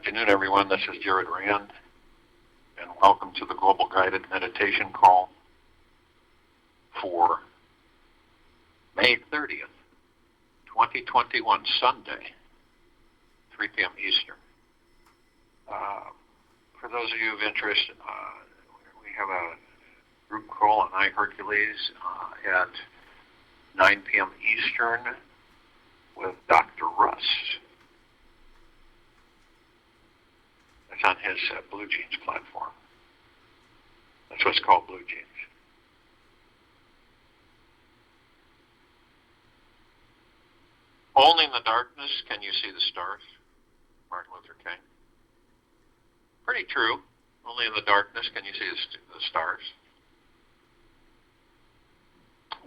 afternoon, everyone. This is Jared Rand, and welcome to the Global Guided Meditation Call for May 30th, 2021, Sunday, 3 p.m. Eastern. For those of you of interest, we have a group call on iHercules at 9 p.m. Eastern with Dr. Russ. That's on his Blue Jeans platform. That's what's called Blue Jeans. Only in the darkness can you see the stars, Martin Luther King. Pretty true. Only in the darkness can you see the stars.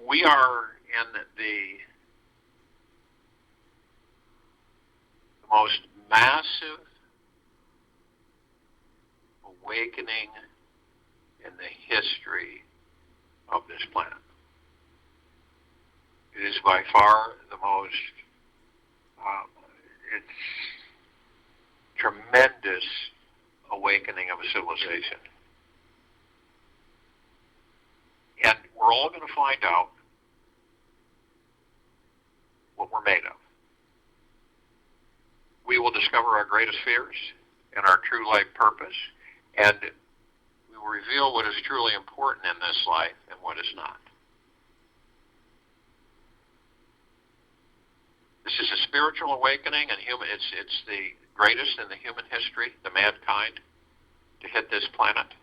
We are in the most massive awakening in the history of this planet. It is by far the most, it's tremendous awakening of a civilization. And we're all going to find out what we're made of. We will discover our greatest fears and our true life purpose, and we will reveal what is truly important in this life and what is not. This is a spiritual awakening, and it's the greatest in the human history, the mankind, to hit this planet.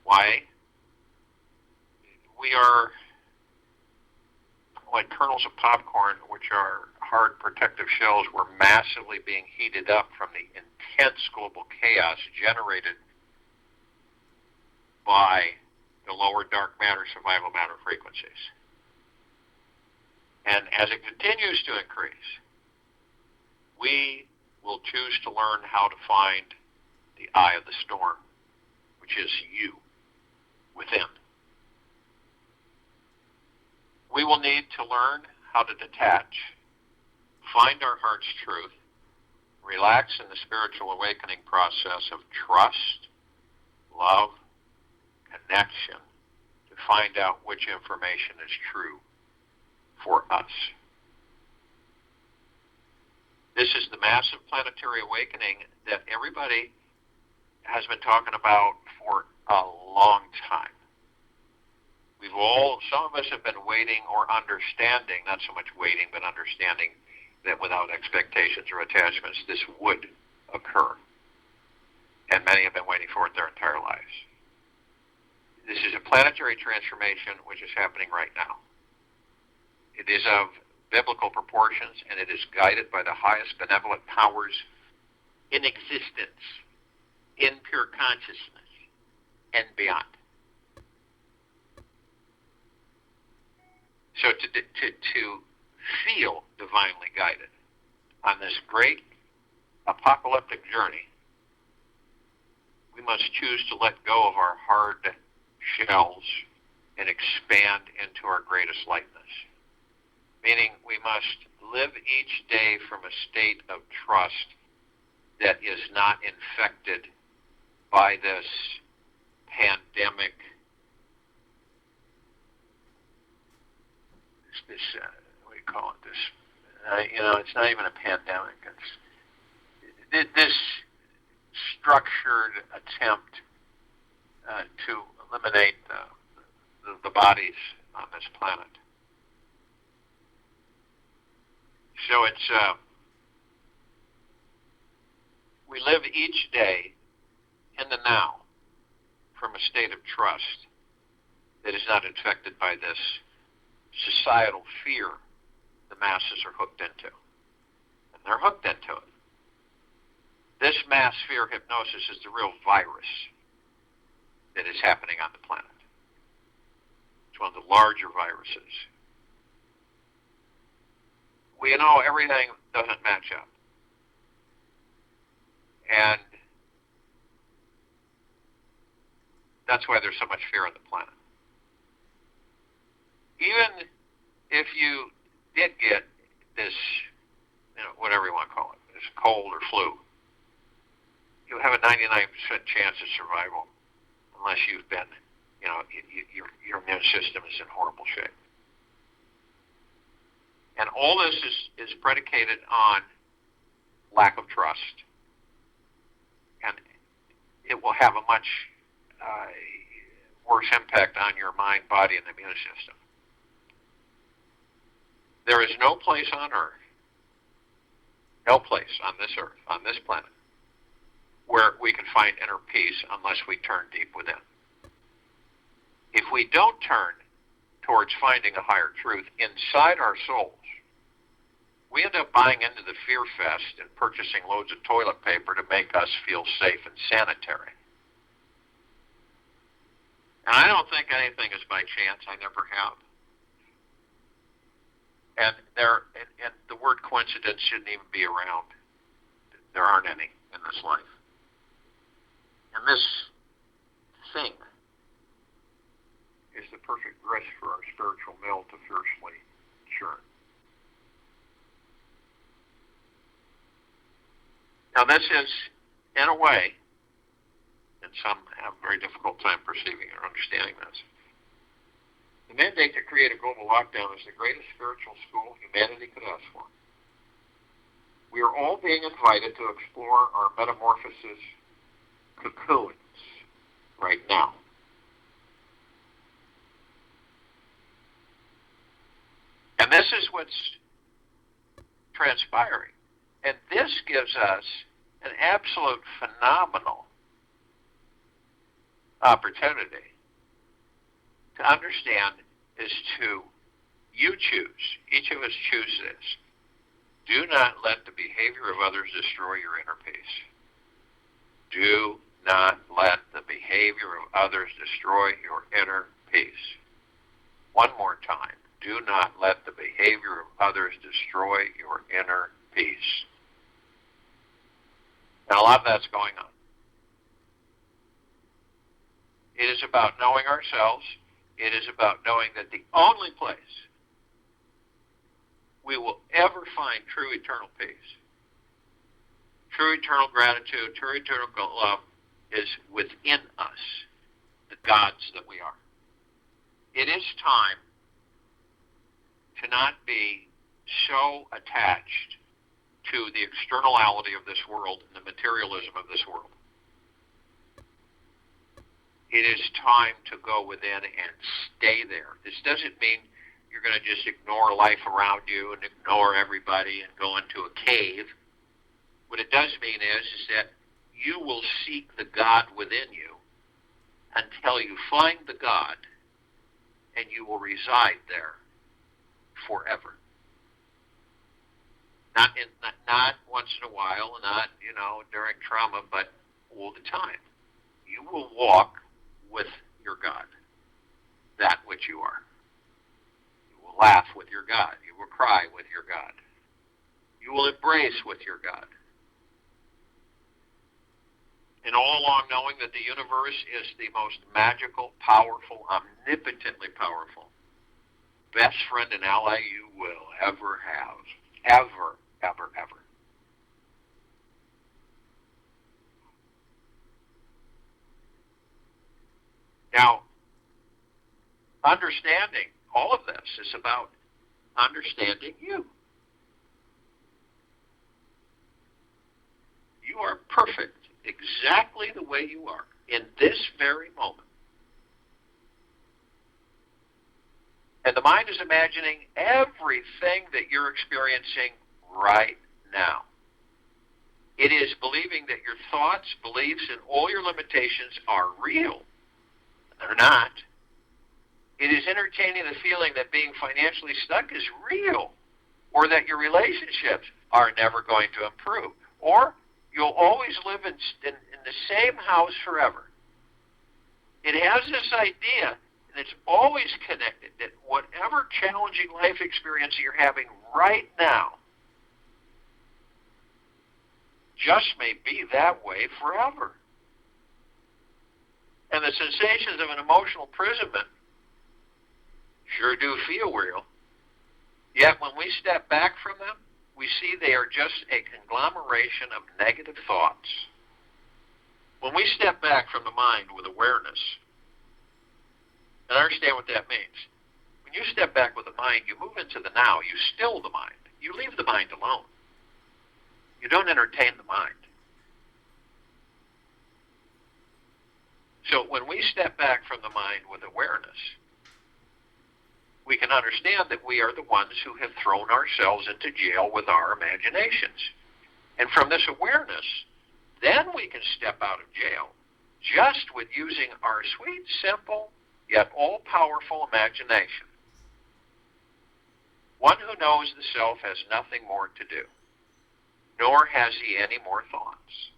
Why? We are like kernels of popcorn, which are hard protective shells, were massively being heated up from the intense global chaos generated by the lower dark matter, survival matter frequencies. And as it continues to increase, we will choose to learn how to find the eye of the storm, which is you, within. We will need to learn how to detach, find our heart's truth, relax in the spiritual awakening process of trust, love, connection, to find out which information is true for us. This is the massive planetary awakening that everybody has been talking about for a long time. Some of us have been waiting or understanding, not so much waiting, but understanding that without expectations or attachments, this would occur. And many have been waiting for it their entire lives. This is a planetary transformation which is happening right now. It is of biblical proportions, and it is guided by the highest benevolent powers in existence, in pure consciousness, and beyond. So to feel divinely guided on this great apocalyptic journey, we must choose to let go of our hard shells and expand into our greatest lightness. Meaning we must live each day from a state of trust that is not infected by this pandemic, what do you call it, it's not even a pandemic. It's this structured attempt to eliminate the bodies on this planet. So we live each day in the now from a state of trust that is not infected by this societal fear the masses are hooked into. And they're hooked into it. This mass fear hypnosis is the real virus that is happening on the planet. It's one of the larger viruses. We know everything doesn't match up. And that's why there's so much fear on the planet. Even if you did get this, whatever you want to call it, this cold or flu, you have a 99% chance of survival unless you've been, your immune system is in horrible shape. And all this is predicated on lack of trust. And it will have a much worse impact on your mind, body, and immune system. There is no place on earth, no place on this earth, on this planet, where we can find inner peace unless we turn deep within. If we don't turn towards finding a higher truth inside our souls, we end up buying into the fear fest and purchasing loads of toilet paper to make us feel safe and sanitary. And I don't think anything is by chance. I never have. And the word coincidence shouldn't even be around. There aren't any in this life. And this thing is the perfect grist for our spiritual mill to fiercely churn. Now this is, in a way, and some have a very difficult time perceiving or understanding this, the mandate to create a global lockdown is the greatest spiritual school humanity could ask for. We are all being invited to explore our metamorphosis cocoons right now. And this is what's transpiring. And this gives us an absolute phenomenal opportunity to understand is to, you choose, each of us choose this. Do not let the behavior of others destroy your inner peace. Do not let the behavior of others destroy your inner peace. One more time. Do not let the behavior of others destroy your inner peace. And a lot of that's going on. It is about knowing ourselves. It is about knowing that the only place we will ever find true eternal peace, true eternal gratitude, true eternal love is within us, the gods that we are. It is time to not be so attached to the externality of this world and the materialism of this world. It is time to go within and stay there. This doesn't mean you're going to just ignore life around you and ignore everybody and go into a cave. What it does mean is that you will seek the God within you until you find the God, and you will reside there forever. Not once in a while, not during trauma, but all the time. You will walk with your God, that which you are. You will laugh with your God. You will cry with your God. You will embrace with your God. And all along knowing that the universe is the most magical, powerful, omnipotently powerful, best friend and ally you will ever have. Ever, ever, ever. Now, understanding all of this is about understanding you. You are perfect exactly the way you are in this very moment. And the mind is imagining everything that you're experiencing right now. It is believing that your thoughts, beliefs, and all your limitations are real. They're not. It is entertaining the feeling that being financially stuck is real, or that your relationships are never going to improve, or you'll always live in the same house forever. It has this idea, and it's always connected, that whatever challenging life experience you're having right now just may be that way forever. And the sensations of an emotional imprisonment sure do feel real. Yet when we step back from them, we see they are just a conglomeration of negative thoughts When we step back from the mind with awareness, and understand what that means, when you step back with the mind, you move into the now, you still the mind. You leave the mind alone. You don't entertain the mind. So when we step back from the mind with awareness, we can understand that we are the ones who have thrown ourselves into jail with our imaginations. And from this awareness, then we can step out of jail just with using our sweet, simple, yet all-powerful imagination. One who knows the self has nothing more to do, nor has he any more thoughts.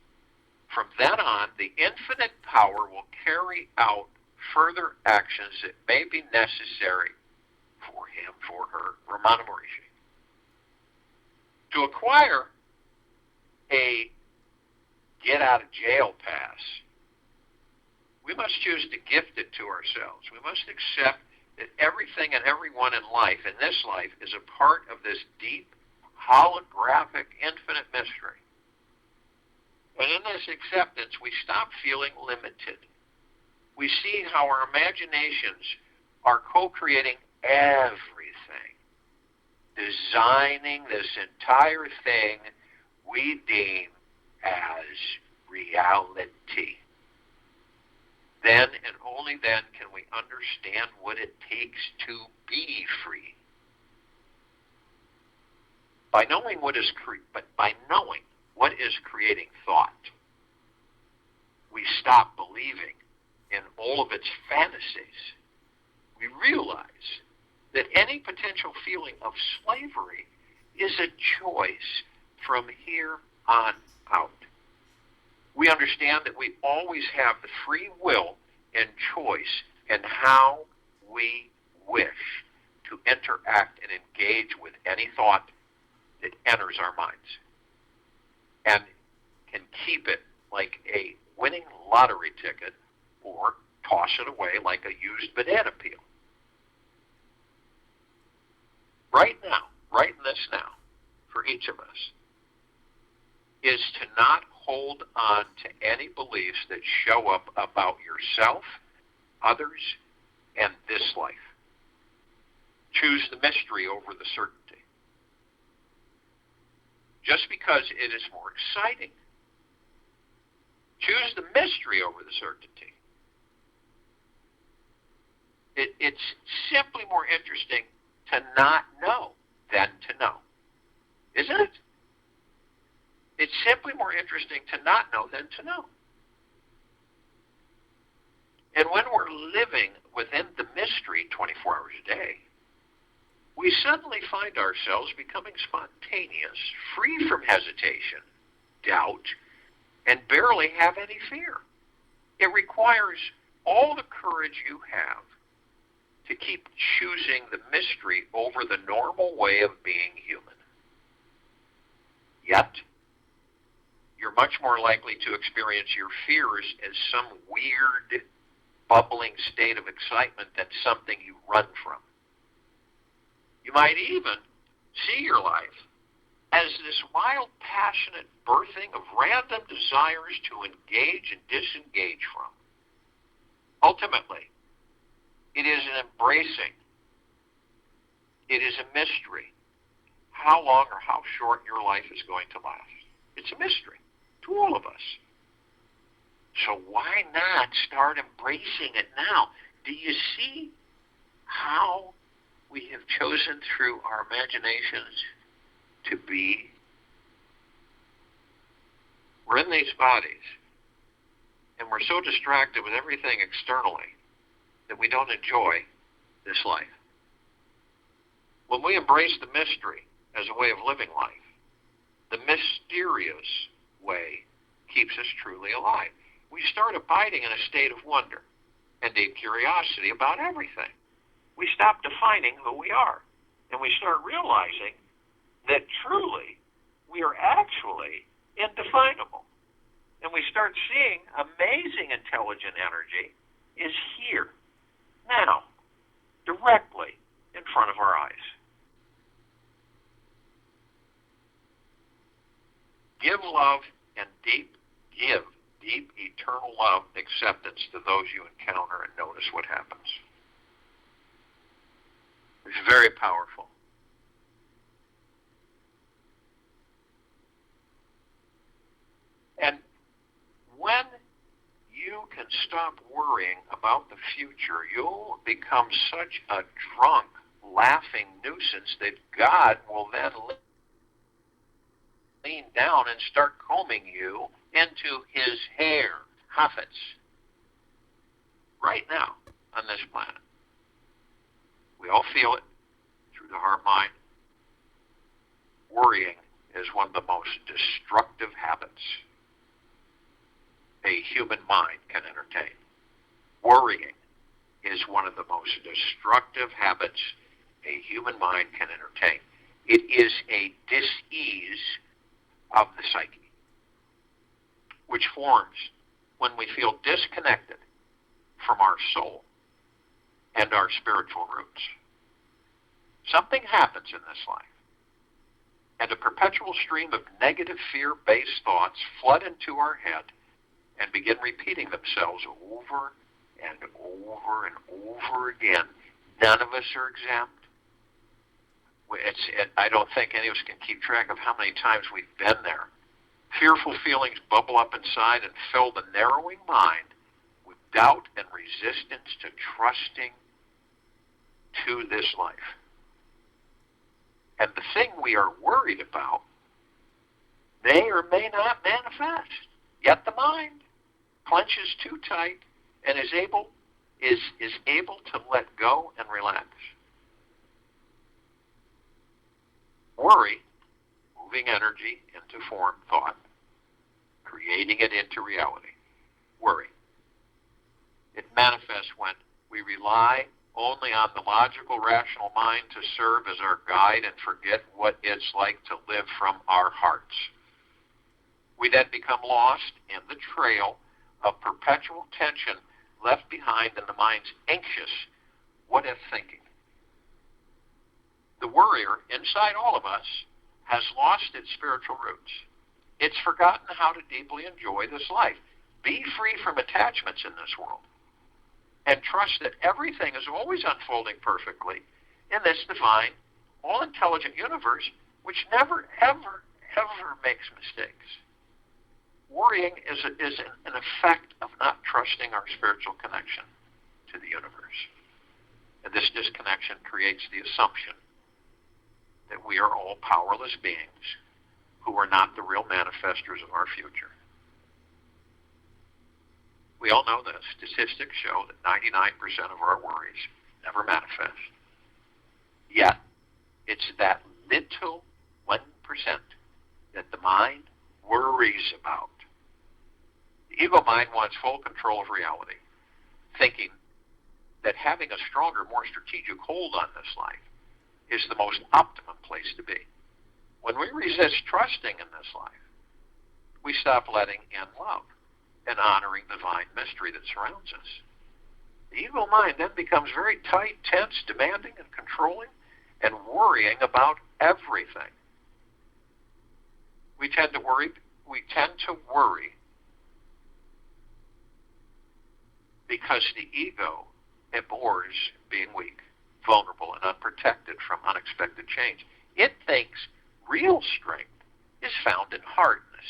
From then on, the infinite power will carry out further actions that may be necessary for him, for her, Ramana Maharishi. To acquire a get-out-of-jail pass, we must choose to gift it to ourselves. We must accept that everything and everyone in life, in this life, is a part of this deep, holographic, infinite mystery. And in this acceptance, we stop feeling limited. We see how our imaginations are co-creating everything, designing this entire thing we deem as reality. Then and only then can we understand what it takes to be free. By knowing what is creating thought, we stop believing in all of its fantasies. We realize that any potential feeling of slavery is a choice from here on out. We understand that we always have the free will and choice in how we wish to interact and engage with any thought that enters our minds, and can keep it like a winning lottery ticket or toss it away like a used banana peel. Right now, right in this now, for each of us, is to not hold on to any beliefs that show up about yourself, others, and this life. Choose the mystery over the certainty. Just because it is more exciting. Choose the mystery over the certainty. It's simply more interesting to not know than to know. Isn't it? It's simply more interesting to not know than to know. And when we're living within the mystery 24 hours a day, we suddenly find ourselves becoming spontaneous, free from hesitation, doubt, and barely have any fear. It requires all the courage you have to keep choosing the mystery over the normal way of being human. Yet, you're much more likely to experience your fears as some weird, bubbling state of excitement than something you run from. You might even see your life as this wild, passionate birthing of random desires to engage and disengage from. Ultimately, it is an embracing. It is a mystery. How long or how short your life is going to last. It's a mystery to all of us. So why not start embracing it now? Do you see how we have chosen through our imaginations to be? We're in these bodies, and we're so distracted with everything externally that we don't enjoy this life. When we embrace the mystery as a way of living life, the mysterious way keeps us truly alive. We start abiding in a state of wonder and deep curiosity about everything. We stop defining who we are, and we start realizing that truly we are actually indefinable. And we start seeing amazing intelligent energy is here, now, directly in front of our eyes. Give love and give deep, eternal love and acceptance to those you encounter, and notice what happens. It's very powerful. And when you can stop worrying about the future, you'll become such a drunk, laughing nuisance that God will then lean down and start combing you into his hair, Haffetz, right now on this planet. We all feel it through the heart mind. Worrying is one of the most destructive habits a human mind can entertain. Worrying is one of the most destructive habits a human mind can entertain. It is a dis-ease of the psyche, which forms when we feel disconnected from our soul and our spiritual roots. Something happens in this life, and a perpetual stream of negative fear-based thoughts flood into our head and begin repeating themselves over and over and over again. None of us are exempt. I don't think any of us can keep track of how many times we've been there. Fearful feelings bubble up inside and fill the narrowing mind with doubt and resistance to trusting to this life. And the thing we are worried about may or may not manifest. Yet the mind clenches too tight and is able to let go and relax. Worry, moving energy into form, thought, creating it into reality. Worry. It manifests when we rely only on the logical, rational mind to serve as our guide and forget what it's like to live from our hearts. We then become lost in the trail of perpetual tension left behind in the mind's anxious, what-if thinking. The worrier inside all of us has lost its spiritual roots. It's forgotten how to deeply enjoy this life. Be free from attachments in this world, and trust that everything is always unfolding perfectly in this divine, all-intelligent universe, which never, ever, ever makes mistakes. Worrying is an effect of not trusting our spiritual connection to the universe. And this disconnection creates the assumption that we are all powerless beings who are not the real manifestors of our future. We all know this. Statistics show that 99% of our worries never manifest. Yet, it's that little 1% that the mind worries about. The ego mind wants full control of reality, thinking that having a stronger, more strategic hold on this life is the most optimum place to be. When we resist trusting in this life, we stop letting in love and honoring the divine mystery that surrounds us. The ego mind then becomes very tight, tense, demanding, and controlling, and worrying about everything. We tend to worry because the ego abhors being weak, vulnerable, and unprotected from unexpected change. It thinks real strength is found in hardness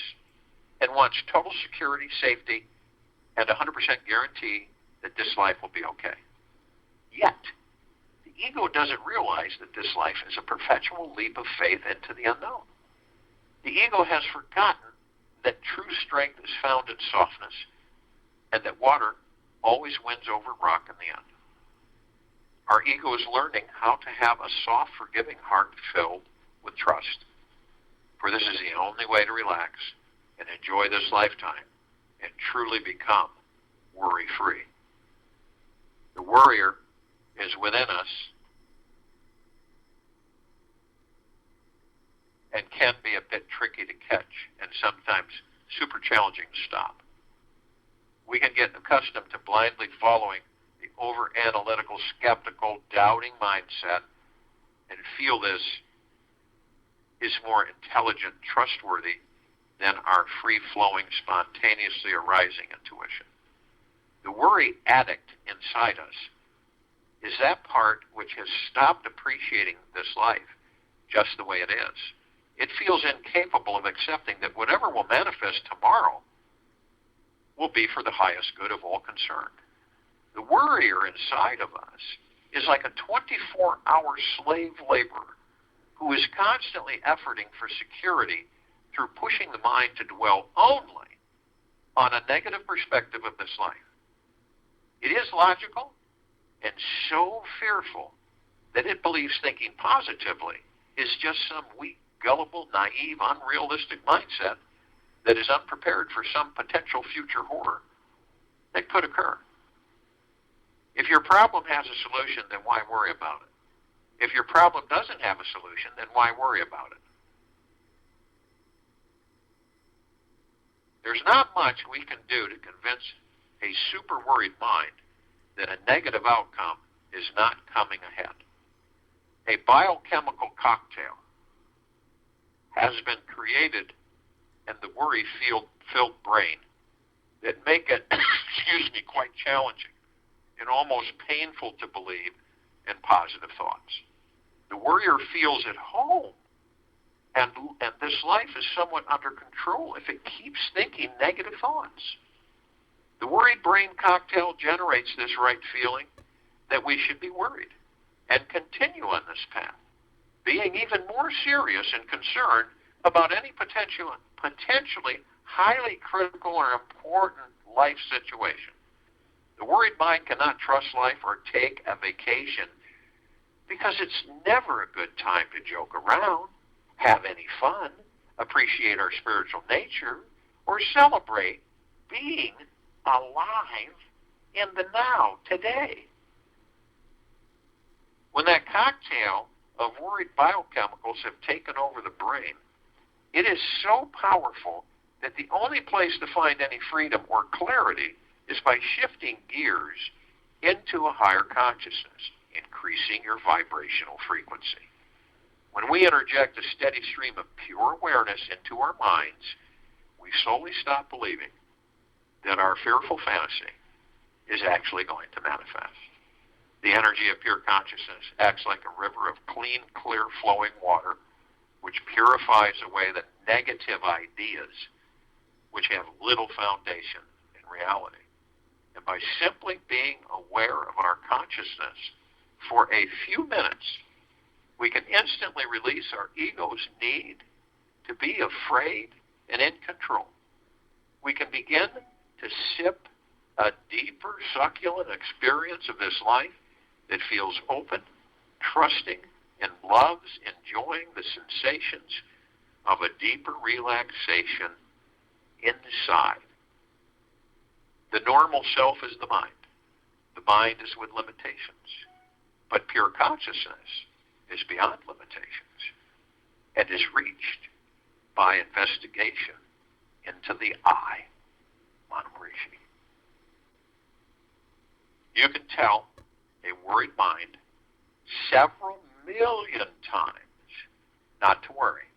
and wants total security, safety, and 100% guarantee that this life will be okay. Yet, the ego doesn't realize that this life is a perpetual leap of faith into the unknown. The ego has forgotten that true strength is found in softness and that water always wins over rock in the end. Our ego is learning how to have a soft, forgiving heart filled with trust. For this is the only way to relax and enjoy this lifetime and truly become worry-free. The worrier is within us and can be a bit tricky to catch and sometimes super challenging to stop. We can get accustomed to blindly following the over-analytical, skeptical, doubting mindset and feel this is more intelligent, trustworthy, than our free-flowing, spontaneously arising intuition. The worry addict inside us is that part which has stopped appreciating this life just the way it is. It feels incapable of accepting that whatever will manifest tomorrow will be for the highest good of all concerned. The worrier inside of us is like a 24-hour slave laborer who is constantly efforting for security through pushing the mind to dwell only on a negative perspective of this life. It is logical and so fearful that it believes thinking positively is just some weak, gullible, naive, unrealistic mindset that is unprepared for some potential future horror that could occur. If your problem has a solution, then why worry about it? If your problem doesn't have a solution, then why worry about it? There's not much we can do to convince a super worried mind that a negative outcome is not coming ahead. A biochemical cocktail has been created in the worry-filled brain that make it, quite challenging and almost painful to believe in positive thoughts. The worrier feels at home, and this life is somewhat under control if it keeps thinking negative thoughts. The worried brain cocktail generates this right feeling that we should be worried and continue on this path, being even more serious and concerned about any potentially highly critical or important life situation. The worried mind cannot trust life or take a vacation because it's never a good time to joke around, have any fun, appreciate our spiritual nature, or celebrate being alive in the now, today. When that cocktail of worried biochemicals have taken over the brain, it is so powerful that the only place to find any freedom or clarity is by shifting gears into a higher consciousness, increasing your vibrational frequency. When we interject a steady stream of pure awareness into our minds, we slowly stop believing that our fearful fantasy is actually going to manifest. The energy of pure consciousness acts like a river of clean, clear flowing water, which purifies away the negative ideas which have little foundation in reality. And by simply being aware of our consciousness for a few minutes, we can instantly release our ego's need to be afraid and in control. We can begin to sip a deeper, succulent experience of this life that feels open, trusting, and loves enjoying the sensations of a deeper relaxation inside. The normal self is the mind. The mind is with limitations. But pure consciousness is beyond limitations and is reached by investigation into the I, Manamrishi. You can tell a worried mind several million times not to worry.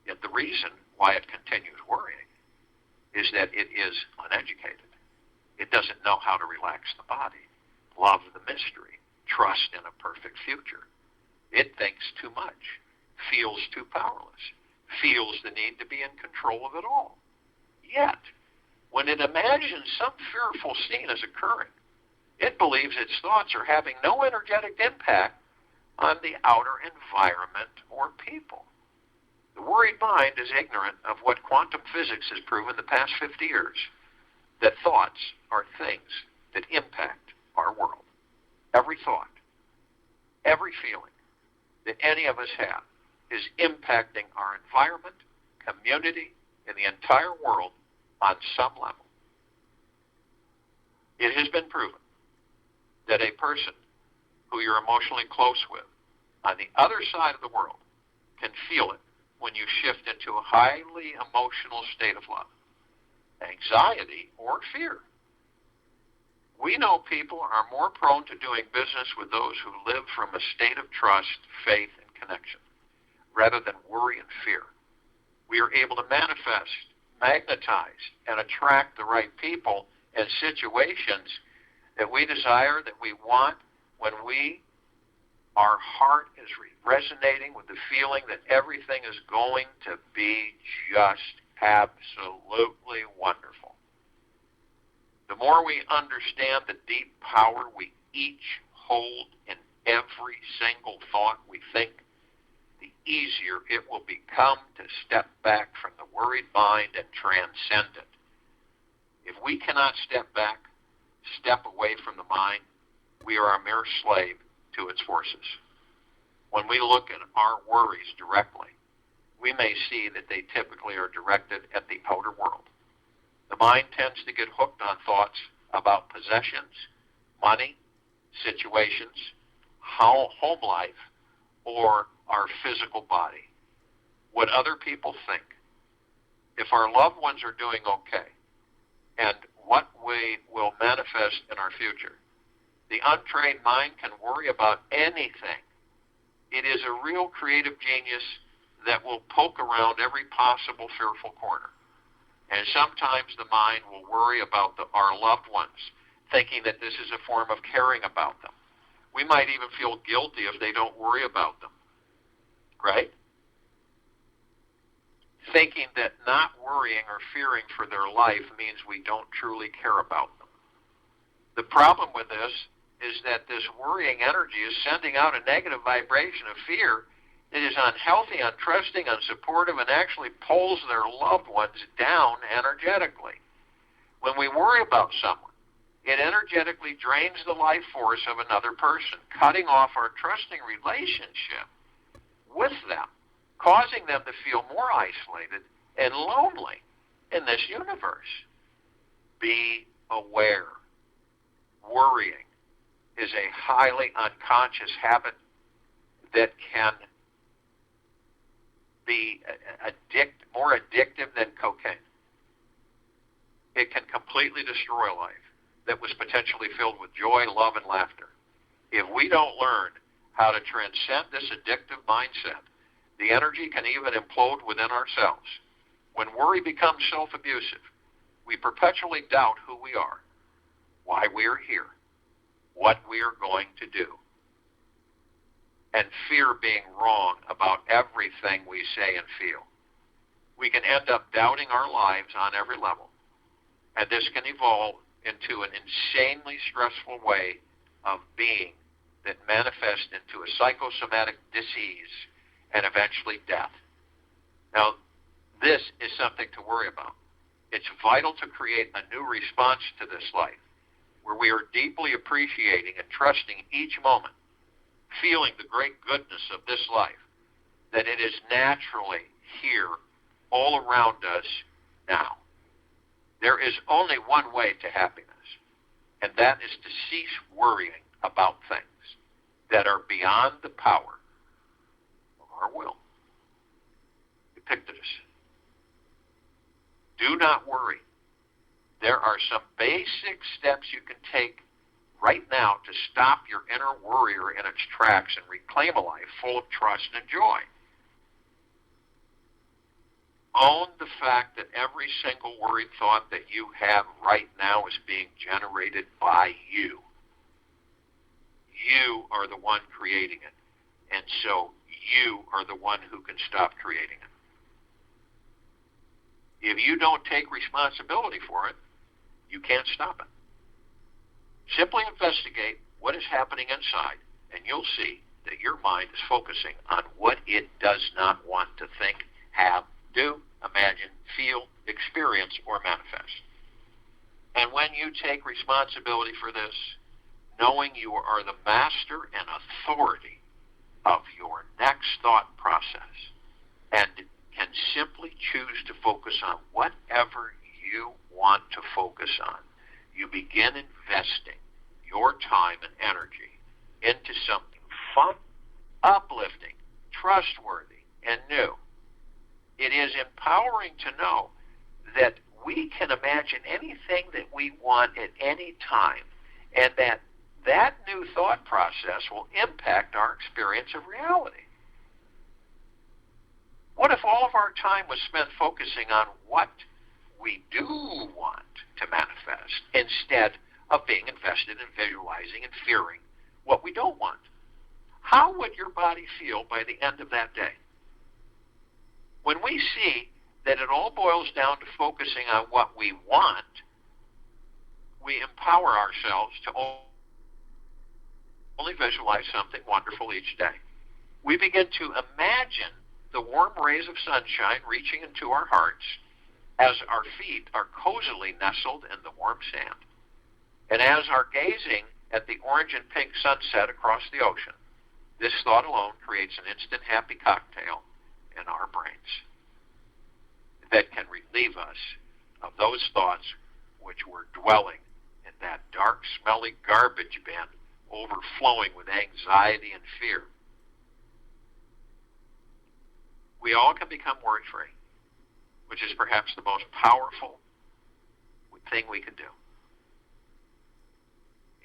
Yet the reason why it continues worrying is that it is uneducated. It doesn't know how to relax the body, love the mystery, trust in a perfect future. It thinks too much, feels too powerless, feels the need to be in control of it all. Yet, when it imagines some fearful scene is occurring, it believes its thoughts are having no energetic impact on the outer environment or people. The worried mind is ignorant of what quantum physics has proven the past 50 years, that thoughts are things that impact our world. Every thought, every feeling that any of us have is impacting our environment, community, and the entire world on some level. It has been proven that a person who you're emotionally close with on the other side of the world can feel it when you shift into a highly emotional state of love, anxiety, or fear. We know people are more prone to doing business with those who live from a state of trust, faith, and connection, rather than worry and fear. we are able to manifest, magnetize, and attract the right people and situations that we desire, that we want, when our heart is resonating with the feeling that everything is going to be just absolutely wonderful. The more we understand the deep power we each hold in every single thought we think, the easier it will become to step back from the worried mind and transcend it. If we cannot step back, step away from the mind, we are a mere slave to its forces. When we look at our worries directly, we may see that they typically are directed at the outer world. The mind tends to get hooked on thoughts about possessions, money, situations, home life, or our physical body, what other people think, if our loved ones are doing okay, and what we will manifest in our future. The untrained mind can worry about anything. It is a real creative genius that will poke around every possible fearful corner. And sometimes the mind will worry about our loved ones, thinking that this is a form of caring about them. We might even feel guilty if they don't worry about them, right? Thinking that not worrying or fearing for their life means we don't truly care about them. The problem with this is that this worrying energy is sending out a negative vibration of fear that is unhealthy, untrusting, unsupportive, and actually pulls their loved ones down energetically. When we worry about someone, it energetically drains the life force of another person, cutting off our trusting relationship with them, causing them to feel more isolated and lonely in this universe. Be aware. Worrying is a highly unconscious habit that can be more addictive than cocaine. It can completely destroy a life that was potentially filled with joy, love, and laughter. If we don't learn how to transcend this addictive mindset, the energy can even implode within ourselves. When worry becomes self-abusive, we perpetually doubt who we are, why we are here, what we are going to do, and fear being wrong about everything we say and feel. We can end up doubting our lives on every level, and this can evolve into an insanely stressful way of being that manifests into a psychosomatic disease and eventually death. Now, this is something to worry about. It's vital to create a new response to this life, where we are deeply appreciating and trusting each moment, feeling the great goodness of this life, that it is naturally here all around us now. There is only one way to happiness, and that is to cease worrying about things that are beyond the power of our will. Epictetus. Do not worry. There are some basic steps you can take right now to stop your inner worrier in its tracks and reclaim a life full of trust and joy. Own the fact that every single worried thought that you have right now is being generated by you. You are the one creating it, and so you are the one who can stop creating it. If you don't take responsibility for it, you can't stop it. Simply investigate what is happening inside, and you'll see that your mind is focusing on what it does not want to think, have, do, imagine, feel, experience, or manifest. And when you take responsibility for this, knowing you are the master and authority of your next thought process, and can simply choose to focus on whatever you want to focus on, you begin investing your time and energy into something fun, uplifting, trustworthy, and new. It is empowering to know that we can imagine anything that we want at any time, and that new thought process will impact our experience of reality. What if all of our time was spent focusing on what we do want to manifest instead of being invested in visualizing and fearing what we don't want? How would your body feel by the end of that day? When we see that it all boils down to focusing on what we want, we empower ourselves to only visualize something wonderful each day. We begin to imagine the warm rays of sunshine reaching into our hearts as our feet are cozily nestled in the warm sand. And as our gazing at the orange and pink sunset across the ocean, this thought alone creates an instant happy cocktail in our brains that can relieve us of those thoughts which were dwelling in that dark, smelly garbage bin, overflowing with anxiety and fear. We all can become worry-free, which is perhaps the most powerful thing we can do.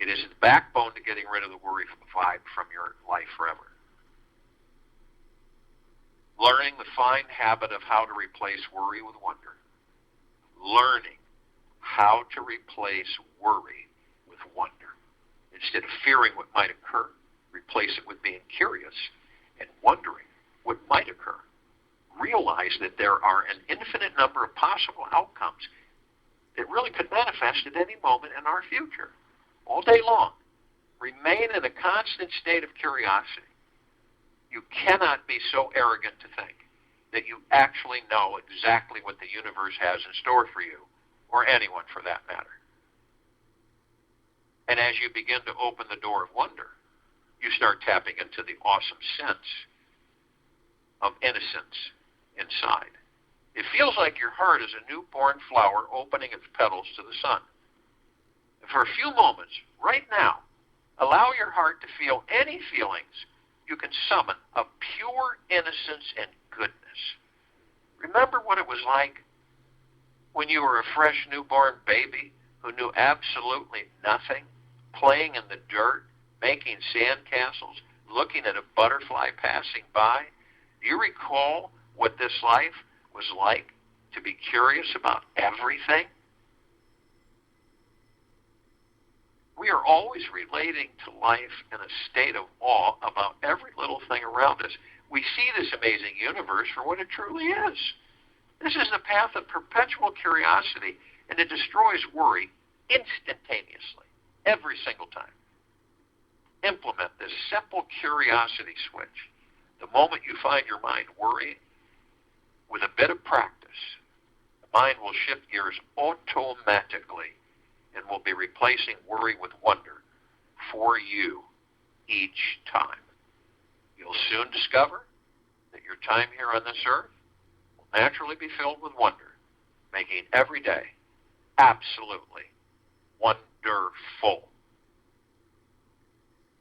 It is the backbone to getting rid of the worry vibe from your life forever. Learning the fine habit of how to replace worry with wonder. Learning how to replace worry with wonder. Instead of fearing what might occur, replace it with being curious and wondering what might occur. Realize that there are an infinite number of possible outcomes that really could manifest at any moment in our future. All day long, remain in a constant state of curiosity. You cannot be so arrogant to think that you actually know exactly what the universe has in store for you, or anyone for that matter. And as you begin to open the door of wonder, you start tapping into the awesome sense of innocence inside. It feels like your heart is a newborn flower opening its petals to the sun. And for a few moments, right now, allow your heart to feel any feelings you can summon of pure innocence and goodness. Remember what it was like when you were a fresh newborn baby who knew absolutely nothing, playing in the dirt, making sandcastles, looking at a butterfly passing by? Do you recall what this life was like to be curious about everything? We are always relating to life in a state of awe about every little thing around us. We see this amazing universe for what it truly is. This is the path of perpetual curiosity, and it destroys worry instantaneously, every single time. Implement this simple curiosity switch. The moment you find your mind worrying, with a bit of practice, the mind will shift gears automatically and will be replacing worry with wonder for you each time. You'll soon discover that your time here on this earth will naturally be filled with wonder, making every day absolutely wonderful.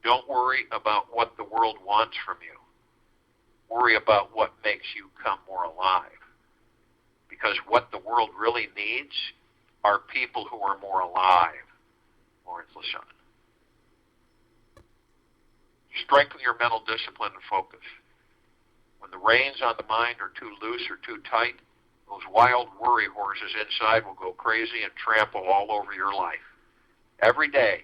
Don't worry about what the world wants from you. Worry about what makes you come more alive. Because what the world really needs are people who are more alive. Lawrence LaShawn. Strengthen your mental discipline and focus. When the reins on the mind are too loose or too tight, those wild worry horses inside will go crazy and trample all over your life. Every day,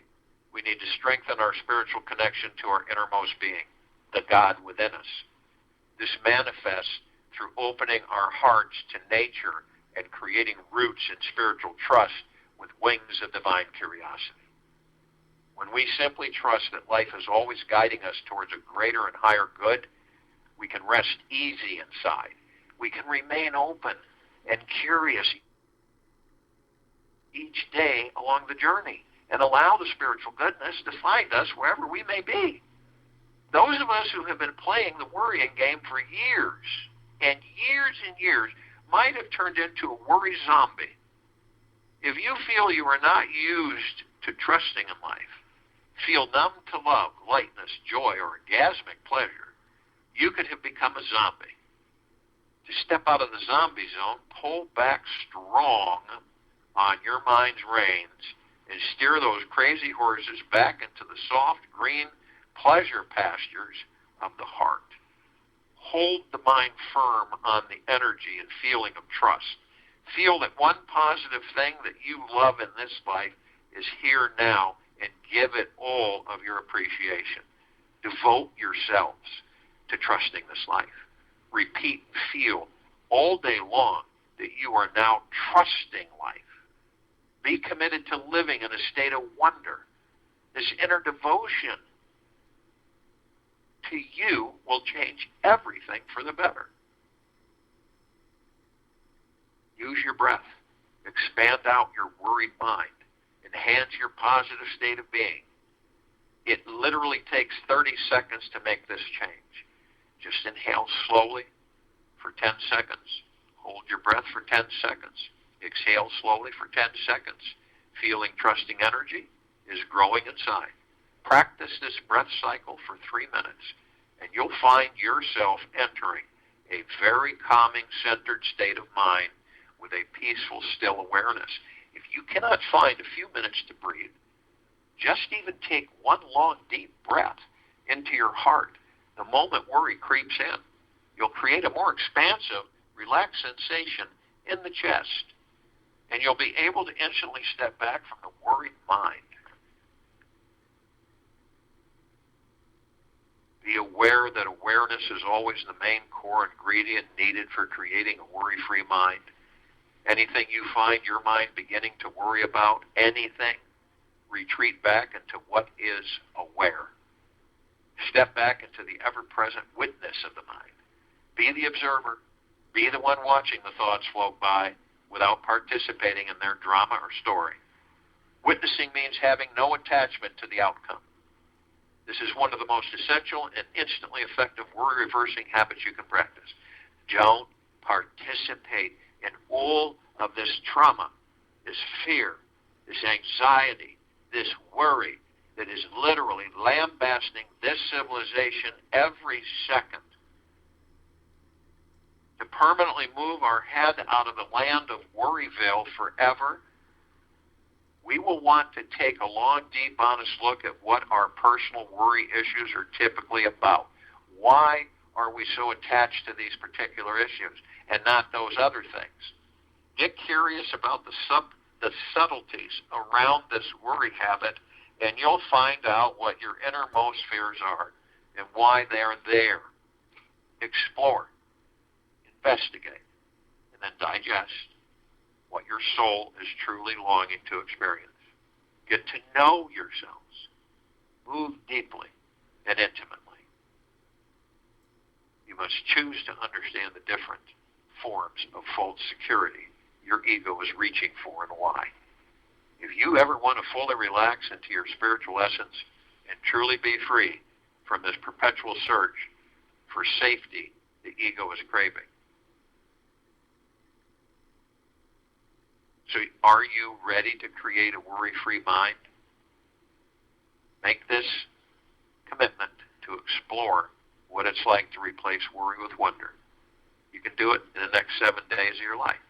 we need to strengthen our spiritual connection to our innermost being, the God within us. This manifests through opening our hearts to nature and creating roots in spiritual trust with wings of divine curiosity. When we simply trust that life is always guiding us towards a greater and higher good, we can rest easy inside. We can remain open and curious each day along the journey and allow the spiritual goodness to find us wherever we may be. Those of us who have been playing the worrying game for years and years might have turned into a worry zombie. If you feel you are not used to trusting in life, feel numb to love, lightness, joy, or orgasmic pleasure, you could have become a zombie. To step out of the zombie zone, pull back strong on your mind's reins and steer those crazy horses back into the soft, green pleasure pastures of the heart. hold the mind firm on the energy and feeling of trust. Feel that one positive thing that you love in this life is here now, and give it all of your appreciation. Devote yourselves to trusting this life. Repeat and feel all day long that you are now trusting life. Be committed to living in a state of wonder. This inner devotion to you will change everything for the better. Use your breath. Expand out your worried mind. Enhance your positive state of being. It literally takes 30 seconds to make this change. Just inhale slowly for 10 seconds. Hold your breath for 10 seconds. Exhale slowly for 10 seconds. Feeling trusting energy is growing inside. Practice this breath cycle for 3 minutes, and you'll find yourself entering a very calming, centered state of mind with a peaceful, still awareness. If you cannot find a few minutes to breathe, just even take one long, deep breath into your heart. The moment worry creeps in, you'll create a more expansive, relaxed sensation in the chest, and you'll be able to instantly step back from the worried mind. Be aware that awareness is always the main core ingredient needed for creating a worry-free mind. Anything you find your mind beginning to worry about, anything, retreat back into what is aware. Step back into the ever-present witness of the mind. Be the observer. Be the one watching the thoughts float by without participating in their drama or story. Witnessing means having no attachment to the outcome. This is one of the most essential and instantly effective worry-reversing habits you can practice. Don't participate in all of this trauma, this fear, this anxiety, this worry that is literally lambasting this civilization every second. To permanently move our head out of the land of Worryville forever, we will want to take a long, deep, honest look at what our personal worry issues are typically about. Why are we so attached to these particular issues and not those other things? Get curious about the subtleties around this worry habit, and you'll find out what your innermost fears are and why they're there. Explore, investigate, and then digest what your soul is truly longing to experience. Get to know yourselves. Move deeply and intimately. You must choose to understand the different forms of false security your ego is reaching for and why. If you ever want to fully relax into your spiritual essence and truly be free from this perpetual search for safety the ego is craving. So are you ready to create a worry-free mind? Make this commitment to explore what it's like to replace worry with wonder. You can do it in the next 7 days of your life.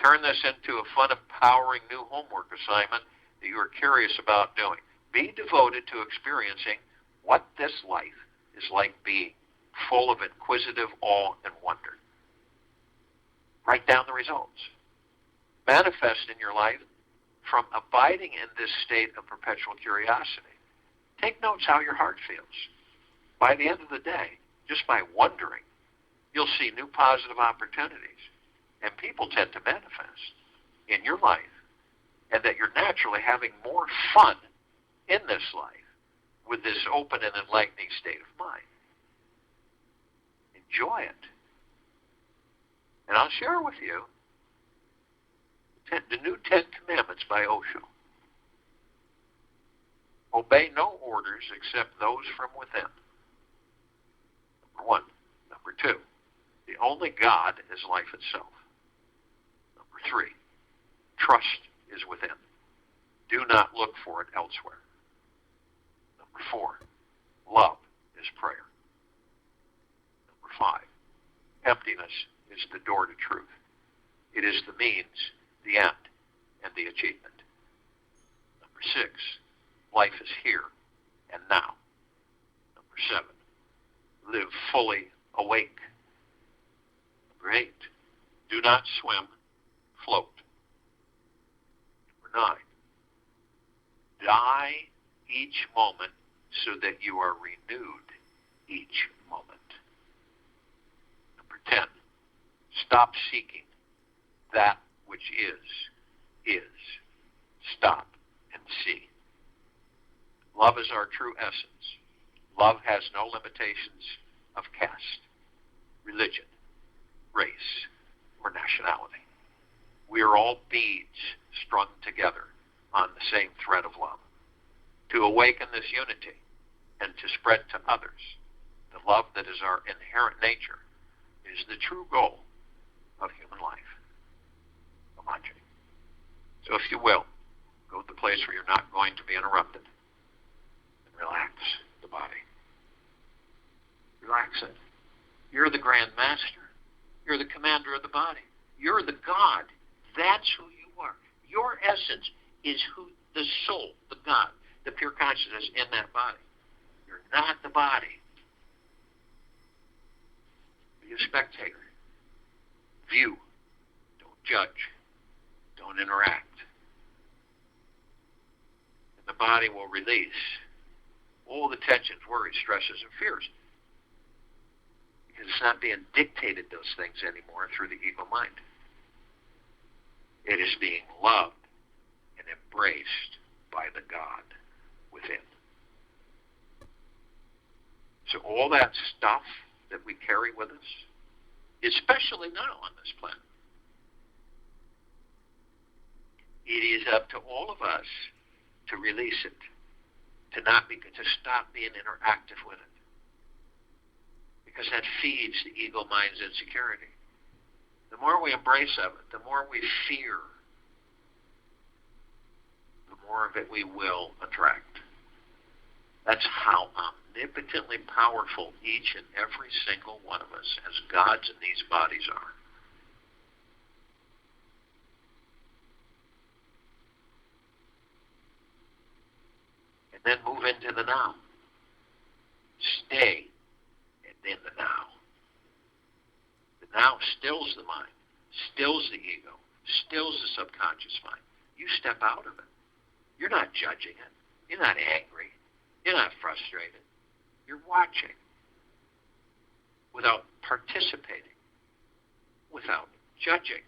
Turn this into a fun, empowering new homework assignment that you are curious about doing. Be devoted to experiencing what this life is like being, full of inquisitive awe and wonder. Write down the results. Manifest in your life from abiding in this state of perpetual curiosity. Take notes how your heart feels. By the end of the day, just by wondering, you'll see new positive opportunities. And people tend to manifest in your life, and that you're naturally having more fun in this life with this open and enlightening state of mind. Enjoy it. And I'll share with you the new 10 Commandments by Osho. Obey no orders except those from within. Number 1. Number 2. The only God is life itself. Number 3. Trust is within. Do not look for it elsewhere. Number 4. Love is prayer. Number 5. Emptiness is the door to truth. It is the means, the end, and the achievement. Number 6. Life is here and now. Number 7. Live fully awake. Number 8, do not swim, float. Number 9, die each moment so that you are renewed each moment. Number 10, stop seeking. That which is. Stop and see. Love is our true essence. Love has no limitations of caste, religion, race, or nationality. We are all beads strung together on the same thread of love. To awaken this unity and to spread to others the love that is our inherent nature is the true goal of human life. So if you will, go to the place where you're not going to be interrupted and relax the body. Relax it. You're the Grand Master. You're the commander of the body. You're the God. That's who you are. Your essence is who the soul, the God, the pure consciousness in that body. You're not the body. Be a spectator. View. Don't judge. Don't interact. And the body will release all the tensions, worries, stresses, and fears. Because it's not being dictated those things anymore through the ego mind. It is being loved and embraced by the God within. So all that stuff that we carry with us, especially now on this planet, it is up to all of us to release it, to stop being interactive with it. Because that feeds the ego mind's insecurity. The more we embrace of it, the more we fear, the more of it we will attract. That's how omnipotently powerful each and every single one of us as gods in these bodies are. And then move into the now. Stay in the now. The now stills the mind, stills the ego, stills the subconscious mind. You step out of it. You're not judging it. You're not angry. You're not frustrated. You're watching without participating, without judging.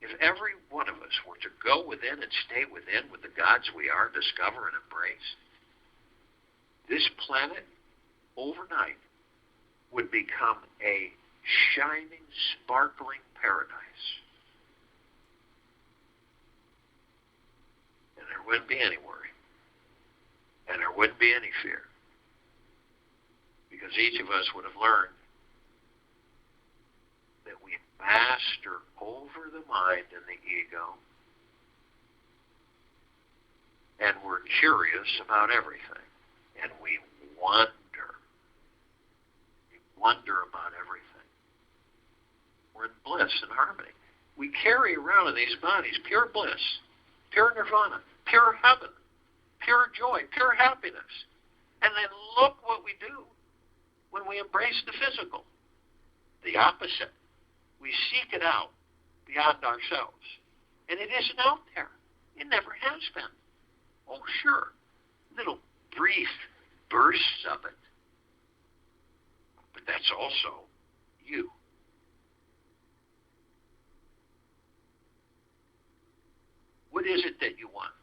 If every one of us were to go within and stay within with the gods we are, discover and embrace, this planet overnight would become a shining, sparkling paradise. And there wouldn't be any worry. And there wouldn't be any fear. Because each of us would have learned that we master over the mind and the ego, and we're curious about everything, and we wonder about everything. We're in bliss and harmony. We carry around in these bodies pure bliss, pure nirvana, pure heaven, pure joy, pure happiness. And then look what we do when we embrace the physical. The opposite. We seek it out beyond ourselves. And it isn't out there. It never has been. Oh, sure. Little brief bursts of it. But that's also you. What is it that you want?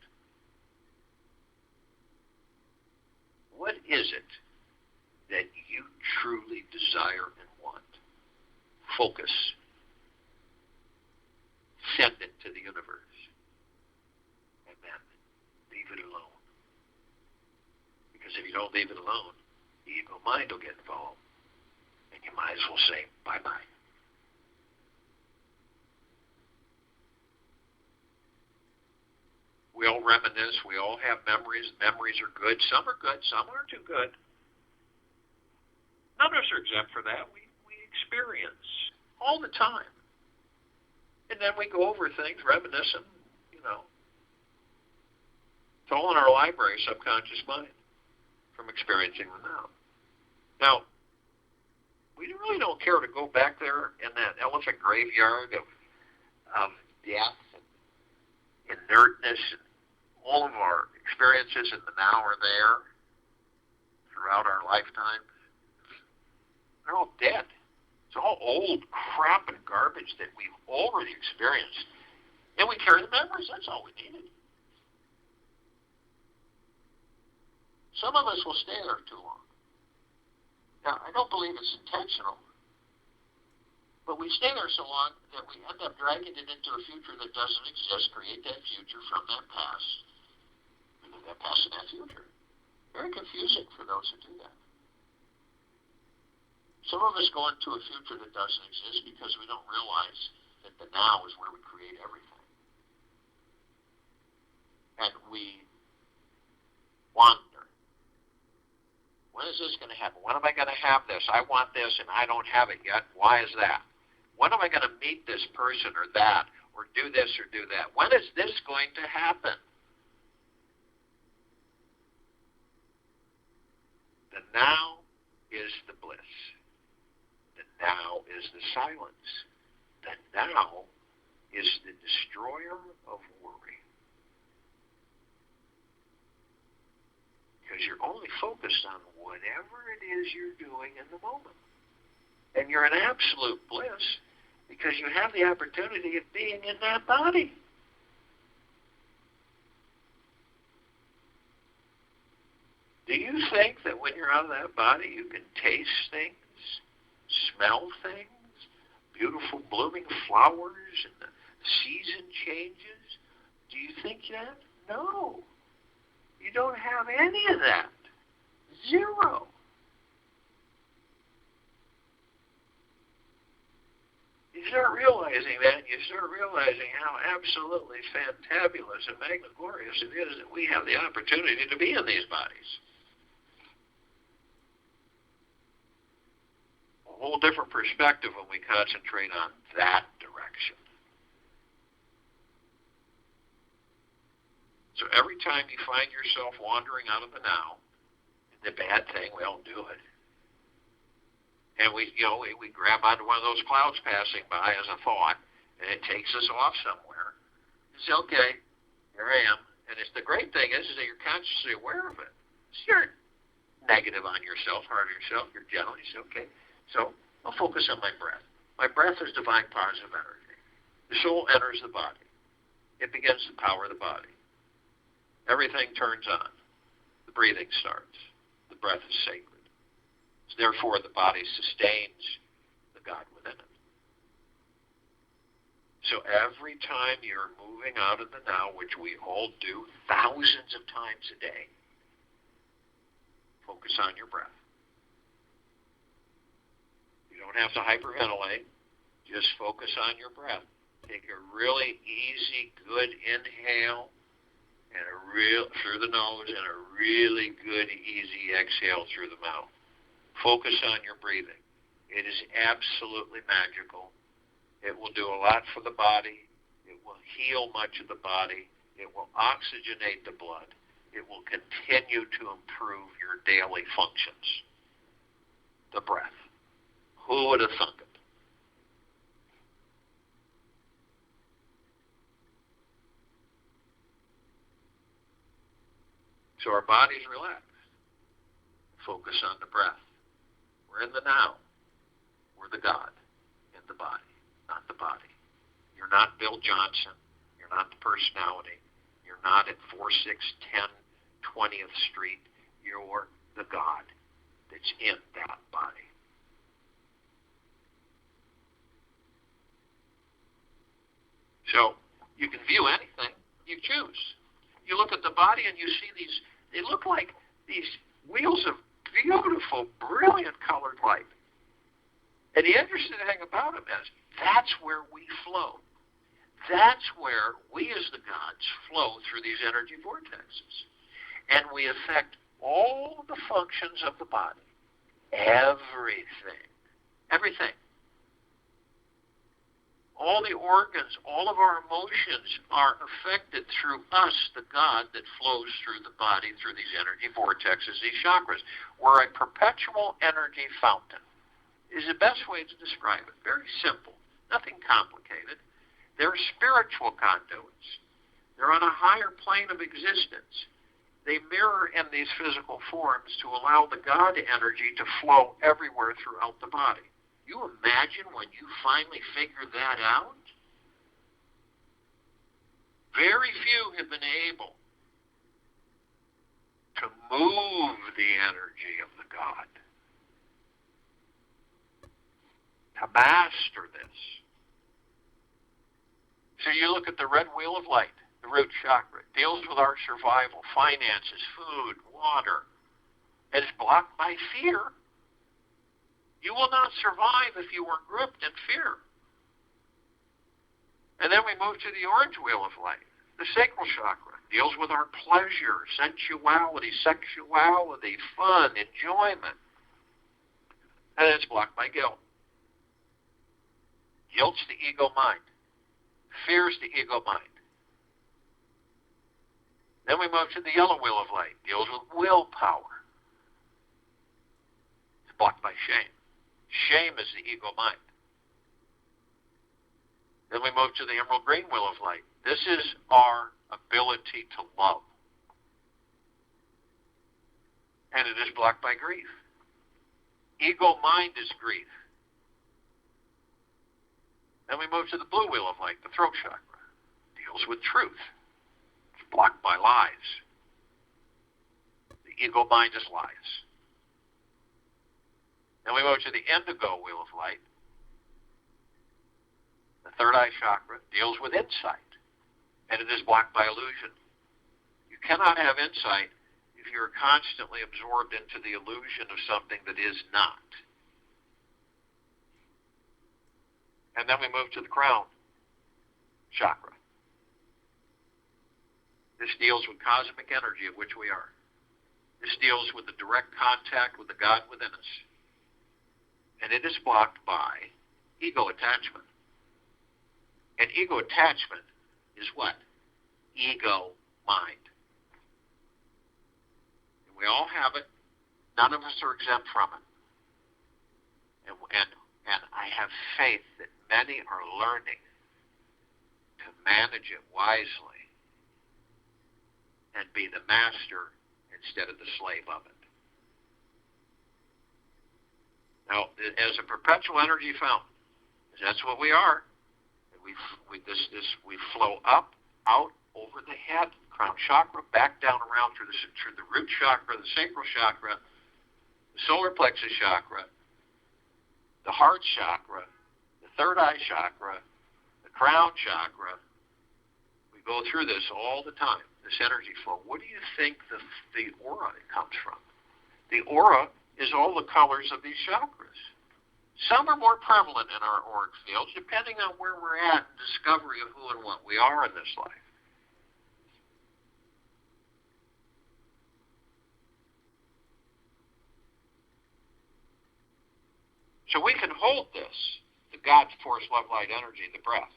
What is it that you truly desire and want? Focus. Send it to the universe. And then leave it alone. Because if you don't leave it alone, the ego mind will get involved. And you might as well say bye-bye. We all reminisce. We all have memories. Memories are good. Some are good. Some aren't too good. None of us are exempt for that. We experience all the time. And then we go over things, reminiscing, It's all in our library, subconscious mind, from experiencing them now. Now, we really don't care to go back there in that elephant graveyard of death and inertness, and all of our experiences in the now are there throughout our lifetime. They're all dead. It's all old crap and garbage that we've already experienced. And we carry the memories. That's all we needed. Some of us will stay there too long. Now, I don't believe it's intentional, but we stay there so long that we end up dragging it into a future that doesn't exist, create that future from that past, and then that past and that future. Very confusing for those who do that. Some of us go into a future that doesn't exist because we don't realize that the now is where we create everything. And we wander. When is this going to happen? When am I going to have this? I want this and I don't have it yet. Why is that? When am I going to meet this person or that, or do this or do that? When is this going to happen? The now is the bliss. The now is the silence. The now is the destroyer of worry. Because you're only focused on whatever it is you're doing in the moment. And you're in absolute bliss because you have the opportunity of being in that body. Do you think that when you're out of that body you can taste things, smell things, beautiful blooming flowers, and the season changes? Do you think that? No. You don't have any of that. Zero. You start realizing that, you start realizing how absolutely fantabulous and magniglorious it is that we have the opportunity to be in these bodies. A whole different perspective when we concentrate on that direction. So every time you find yourself wandering out of the now, the bad thing, we all do it. And we grab onto one of those clouds passing by as a thought, and it takes us off somewhere. It's okay, here I am. And the great thing is that you're consciously aware of it. So you're negative on yourself, hard on yourself, you're gentle, you say, okay, so I'll focus on my breath. My breath is divine positive energy. The soul enters the body. It begins to power the body. Everything turns on. The breathing starts. The breath is sacred. Therefore, the body sustains the God within it. So every time you're moving out of the now, which we all do thousands of times a day, focus on your breath. You don't have to hyperventilate. Just focus on your breath. Take a really easy, good inhale and through the nose, and a really good, easy exhale through the mouth. Focus on your breathing. It is absolutely magical. It will do a lot for the body. It will heal much of the body. It will oxygenate the blood. It will continue to improve your daily functions. The breath. Who would have thunk it? So our body's relaxed. Focus on the breath. We're in the now. We're the God in the body, not the body. You're not Bill Johnson. You're not the personality. You're not at 4610 20th Street. You're the God that's in that body. So you can view anything you choose. You look at the body and you see these, they look like these wheels of beautiful, brilliant colored light. And the interesting thing about them is that's where we flow. That's where we as the gods flow through these energy vortexes. And we affect all the functions of the body. Everything. Everything. All the organs, all of our emotions are affected through us, the God that flows through the body, through these energy vortexes, these chakras. We're a perpetual energy fountain, is the best way to describe it. Very simple, nothing complicated. They're spiritual conduits. They're on a higher plane of existence. They mirror in these physical forms to allow the God energy to flow everywhere throughout the body. You imagine when you finally figure that out? Very few have been able to move the energy of the God, to master this. So you look at the red wheel of light, the root chakra. It deals with our survival, finances, food, water. It is blocked by fear. You will not survive if you are gripped in fear. And then we move to the orange wheel of light, the sacral chakra. It deals with our pleasure, sensuality, sexuality, fun, enjoyment. And it's blocked by guilt. Guilt's the ego mind. Fear's the ego mind. Then we move to the yellow wheel of light. It deals with willpower. It's blocked by shame. Shame is the ego mind. Then we move to the emerald green wheel of light. This is our ability to love. And it is blocked by grief. Ego mind is grief. Then we move to the blue wheel of light, the throat chakra. It deals with truth. It's blocked by lies. The ego mind is lies. Then we move to the indigo wheel of light. The third eye chakra deals with insight, and it is blocked by illusion. You cannot have insight if you're constantly absorbed into the illusion of something that is not. And then we move to the crown chakra. This deals with cosmic energy of which we are. This deals with the direct contact with the God within us. And it is blocked by ego attachment. And ego attachment is what? Ego mind. And we all have it. None of us are exempt from it. And I have faith that many are learning to manage it wisely and be the master instead of the slave of it. Now, as a perpetual energy fountain, that's what we are. We flow up, out, over the head, crown chakra, back down around through the root chakra, the sacral chakra, the solar plexus chakra, the heart chakra, the third eye chakra, the crown chakra. We go through this all the time, this energy flow. What do you think the aura comes from? The aura is all the colors of these chakras. Some are more prevalent in our auric fields, depending on where we're at in discovery of who and what we are in this life. So we can hold this, the God, force, love, light, energy, the breath,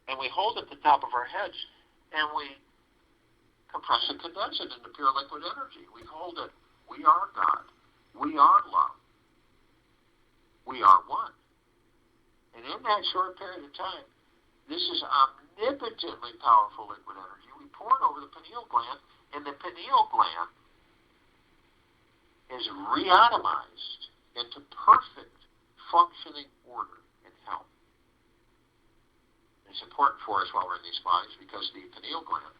and we hold it at the top of our heads, and we compress and condense it into pure liquid energy. We hold it. We are God. We are love. We are one. And in that short period of time, this is omnipotently powerful liquid energy. We pour it over the pineal gland, and the pineal gland is reatomized into perfect functioning order and health. It's important for us while we're in these bodies because the pineal gland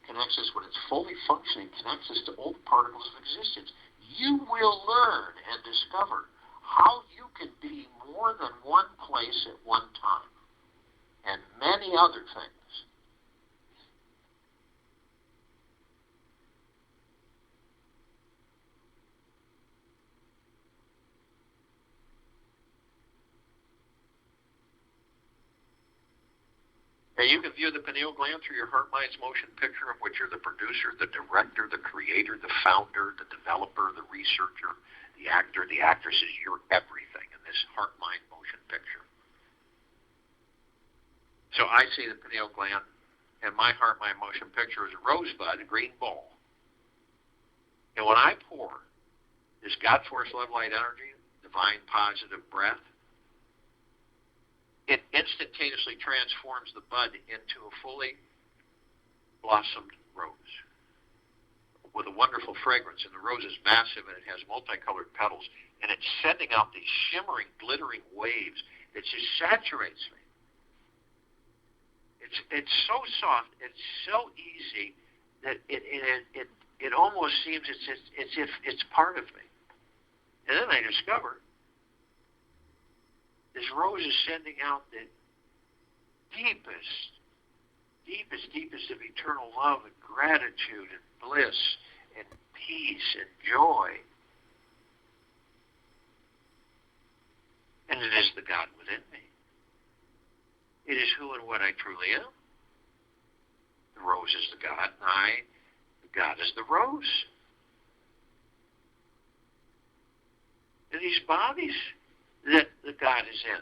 connects us, when it's fully functioning, connects us to all the particles of existence. You will learn and discover how you can be more than one place at one time, and many other things. Now, you can view the pineal gland through your heart-mind's motion picture, of which you're the producer, the director, the creator, the founder, the developer, the researcher, the actor, the actress is your everything in this heart-mind motion picture. So I see the pineal gland, and my heart, my emotion picture is a rosebud, a green ball. And when I pour this God force, love, light, energy, divine positive breath, it instantaneously transforms the bud into a fully blossomed rose with a wonderful fragrance. And the rose is massive, and it has multicolored petals, and it's sending out these shimmering, glittering waves that just saturates me. It's so soft, it's so easy that it almost seems as if it's part of me. And then I discover this rose is sending out the deepest of eternal love and gratitude and bliss and peace and joy. And it is the God within me. It is who and what I truly am. The rose is the God, and the God is the rose. And these bodies that the God is in,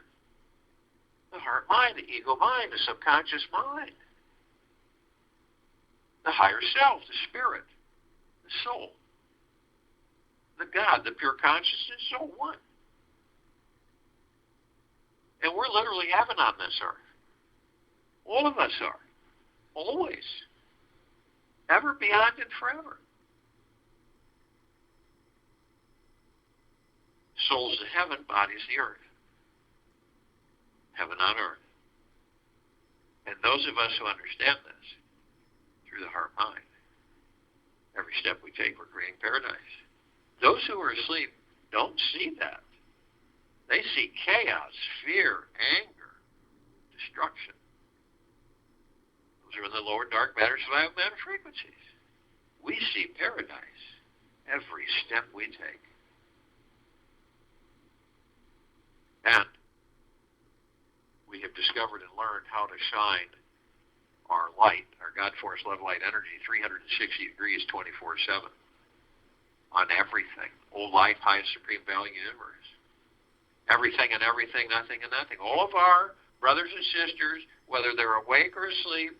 the heart mind, the ego mind, the subconscious mind, the higher self, the spirit, the soul, the God, the pure consciousness, so one. And we're literally heaven on this earth. All of us are. Always. Ever, beyond, and forever. Soul's the heaven, body's the earth. Heaven on earth. And those of us who understand this, through the heart mind, every step we take, we're creating paradise. Those who are asleep don't see that. They see chaos, fear, anger, destruction. Those are in the lower dark matter, survival matter frequencies. We see paradise every step we take. And we have discovered and learned how to shine our light, our God force, love, light, energy, 360 degrees, 24/7, on everything. All life, highest supreme value universe. Everything and everything, nothing and nothing. All of our brothers and sisters, whether they're awake or asleep,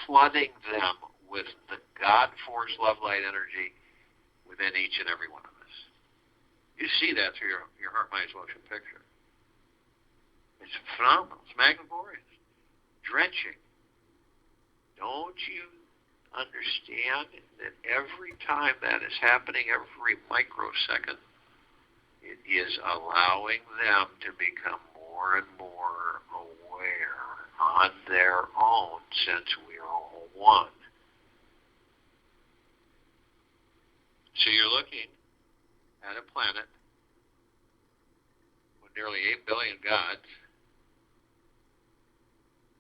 flooding them with the God force, love, light, energy within each and every one of us. You see that through your heart, mind, motion picture. It's phenomenal. It's magnificent. Drenching. Don't you understand that every time that is happening, every microsecond, it is allowing them to become more and more aware on their own, since we are all one. So you're looking at a planet with nearly 8 billion gods,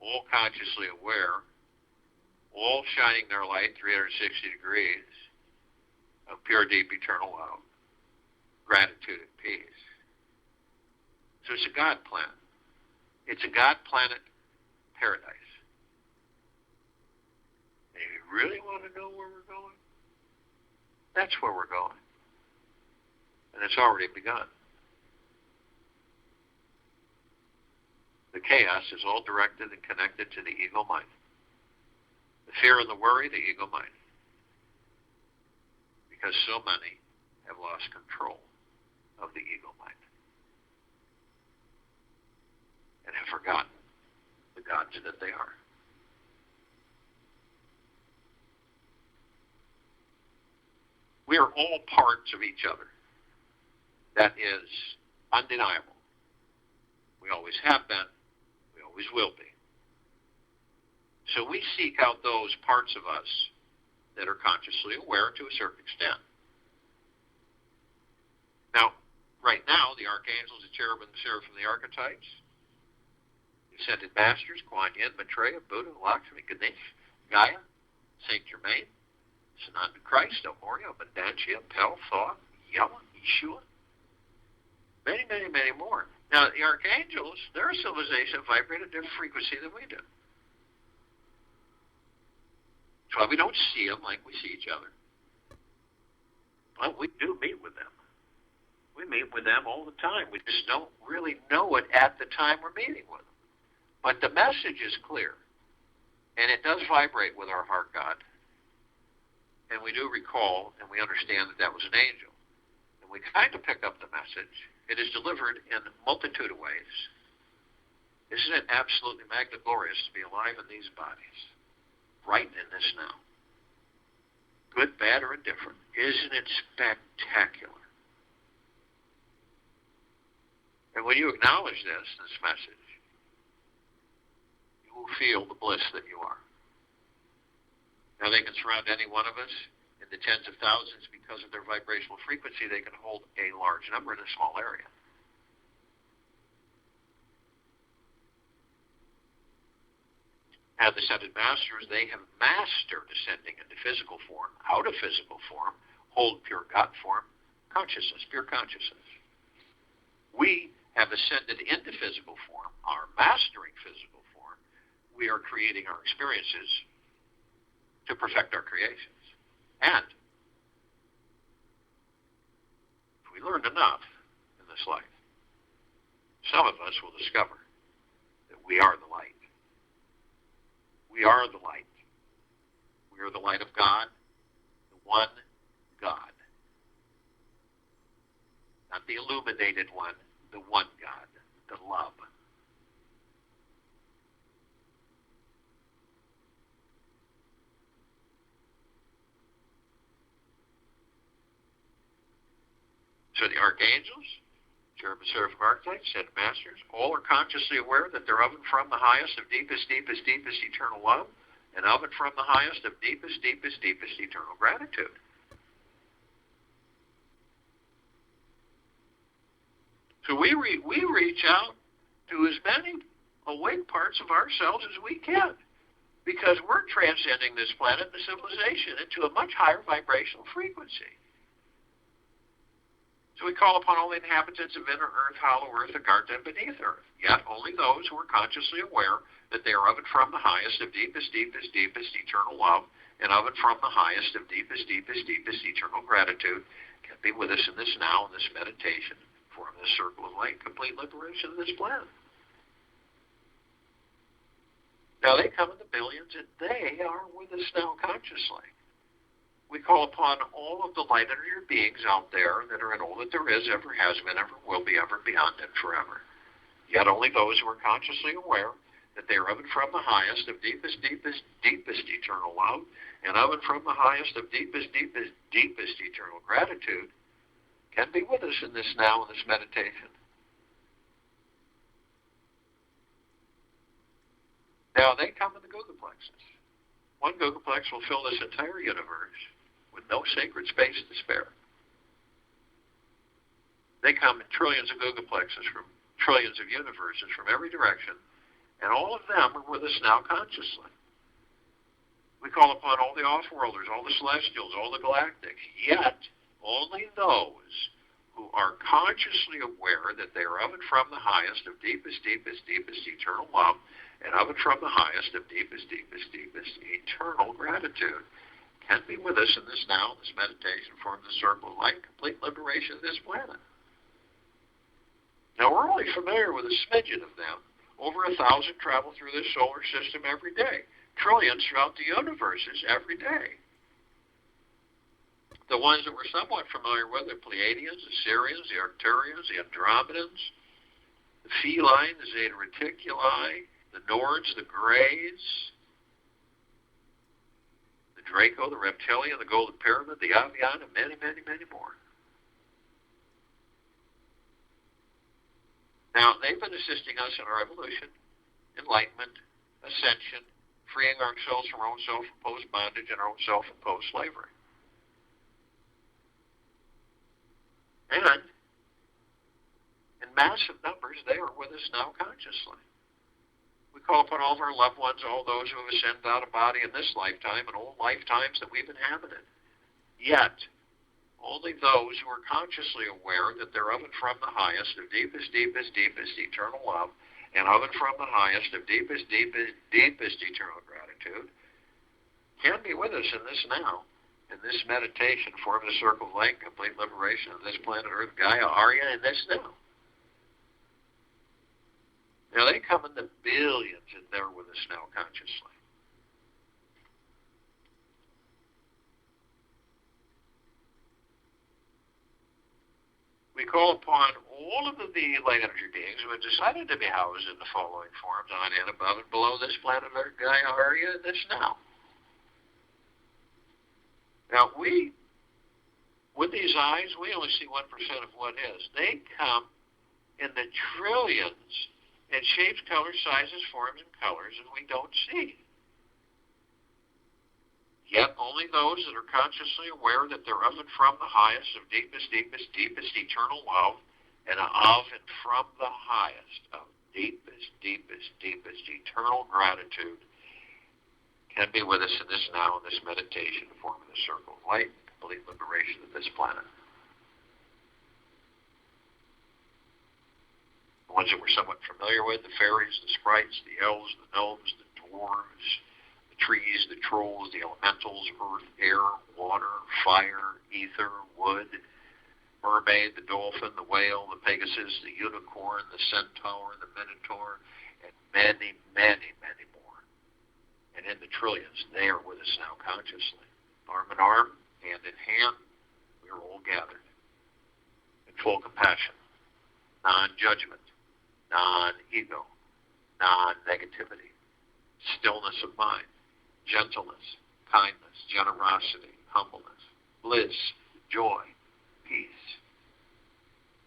all consciously aware, all shining their light 360 degrees of pure, deep, eternal love, gratitude, and peace. So it's a God planet. It's a God planet paradise. And if you really want to know where we're going, that's where we're going. And it's already begun. The chaos is all directed and connected to the ego mind. The fear and the worry, the ego mind. Because so many have lost control of the ego mind and have forgotten the gods that they are. We are all parts of each other. That is undeniable. We always have been. We always will be. So we seek out those parts of us that are consciously aware to a certain extent. Now, right now, the archangels, the cherubim, the seraphim, the archetypes, the ascended masters, Kuan Yin, Maitreya, Buddha, Lakshmi, Ganesh, Gaia, Saint Germain, Sananda Christ, El Morya, Abundantia, Pel, Thoth, Yama, Yeshua, many, many, many more. Now, the archangels, their civilization vibrate at a different frequency than we do. That's why we don't see them like we see each other. But we do meet with them. We meet with them all the time. We just don't really know it at the time we're meeting with them. But the message is clear, and it does vibrate with our heart God. And we do recall and we understand that that was an angel. And we kind of pick up the message. It is delivered in a multitude of ways. Isn't it absolutely magna-glorious to be alive in these bodies, right in this now? Good, bad, or indifferent. Isn't it spectacular? And when you acknowledge this message, you will feel the bliss that you are. Now, they can surround any one of us in the tens of thousands because of their vibrational frequency. They can hold a large number in a small area. And the ascended masters, they have mastered ascending into physical form, out of physical form, hold pure God form, consciousness, pure consciousness. We have ascended into physical form, are mastering physical form. We are creating our experiences to perfect our creations. And if we learn enough in this life, some of us will discover that we are the light. We are the light. We are the light of God, the one God. Not the illuminated one, the one God, the love. So the archangels, cherubim, seraphim, archetypes, ascended masters, all are consciously aware that they're of and from the highest of deepest, deepest, deepest eternal love, and of and from the highest of deepest, deepest, deepest eternal gratitude. So we reach out to as many awake parts of ourselves as we can, because we're transcending this planet and civilization into a much higher vibrational frequency. So we call upon all the inhabitants of inner earth, hollow earth, Agartha, and beneath earth. Yet only those who are consciously aware that they are of and from the highest of deepest, deepest, deepest eternal love, and of and from the highest of deepest, deepest, deepest eternal gratitude can be with us in this now, in this meditation, form this circle of light, complete liberation of this planet. Now they come in the billions, and they are with us now consciously. We call upon all of the light energy beings out there that are in all that there is, ever has been, ever will be, ever beyond, and forever. Yet only those who are consciously aware that they are of and from the highest of deepest, deepest, deepest eternal love, and of and from the highest of deepest, deepest, deepest eternal gratitude can be with us in this now, in this meditation. Now they come in the gogaplexes. One gogaplex will fill this entire universe with no sacred space to spare. They come in trillions of gogaplexes from trillions of universes from every direction, and all of them are with us now consciously. We call upon all the off-worlders, all the celestials, all the galactics, yet only those who are consciously aware that they are of and from the highest of deepest, deepest, deepest eternal love, and of and from the highest of deepest, deepest, deepest eternal gratitude can be with us in this now, this meditation, form the circle of light, complete liberation of this planet. Now, we're only familiar with a smidgen of them. Over 1,000 travel through this solar system every day. Trillions throughout the universes every day. The ones that we're somewhat familiar with are the Pleiadians, the Sirians, the Arcturians, the Andromedans, the Feline, the Zeta Reticuli, the Nords, the Greys, the Draco, the Reptilian, the Golden Pyramid, the Avian, and many, many, many more. Now, they've been assisting us in our evolution, enlightenment, ascension, freeing ourselves from our own self-imposed bondage and our own self-imposed slavery. And in massive numbers, they are with us now consciously. We call upon all of our loved ones, all those who have ascended out of body in this lifetime and all lifetimes that we've inhabited. Yet, only those who are consciously aware that they're of and from the highest of deepest, deepest, deepest eternal love, and of and from the highest of deepest, deepest, deepest eternal gratitude can be with us in this now, in this meditation, form the circle of light, complete liberation of this planet Earth, Gaia, Arya, in this now. Now, they come in the billions in there with us now consciously. We call upon all of the light energy beings who have decided to be housed in the following forms on and above and below this planet Earth, Gaia, Arya, and this now. Now, with these eyes, we only see 1% of what is. They come in the trillions in shapes, colors, sizes, forms, and colors that we don't see. Yet only those that are consciously aware that they're of and from the highest of deepest, deepest, deepest eternal love, and of and from the highest of deepest, deepest, deepest eternal gratitude can be with us in this now, in this meditation, forming the circle of light, complete liberation of this planet. The ones that we're somewhat familiar with, the fairies, the sprites, the elves, the gnomes, the dwarves, trees, the trolls, the elementals, earth, air, water, fire, ether, wood, mermaid, the dolphin, the whale, the pegasus, the unicorn, the centaur, the minotaur, and many, many, many more. And in the trillions, they are with us now consciously. Arm in arm, hand in hand, we are all gathered in full compassion, non-judgment, non-ego, non-negativity, stillness of mind, gentleness, kindness, generosity, humbleness, bliss, joy, peace,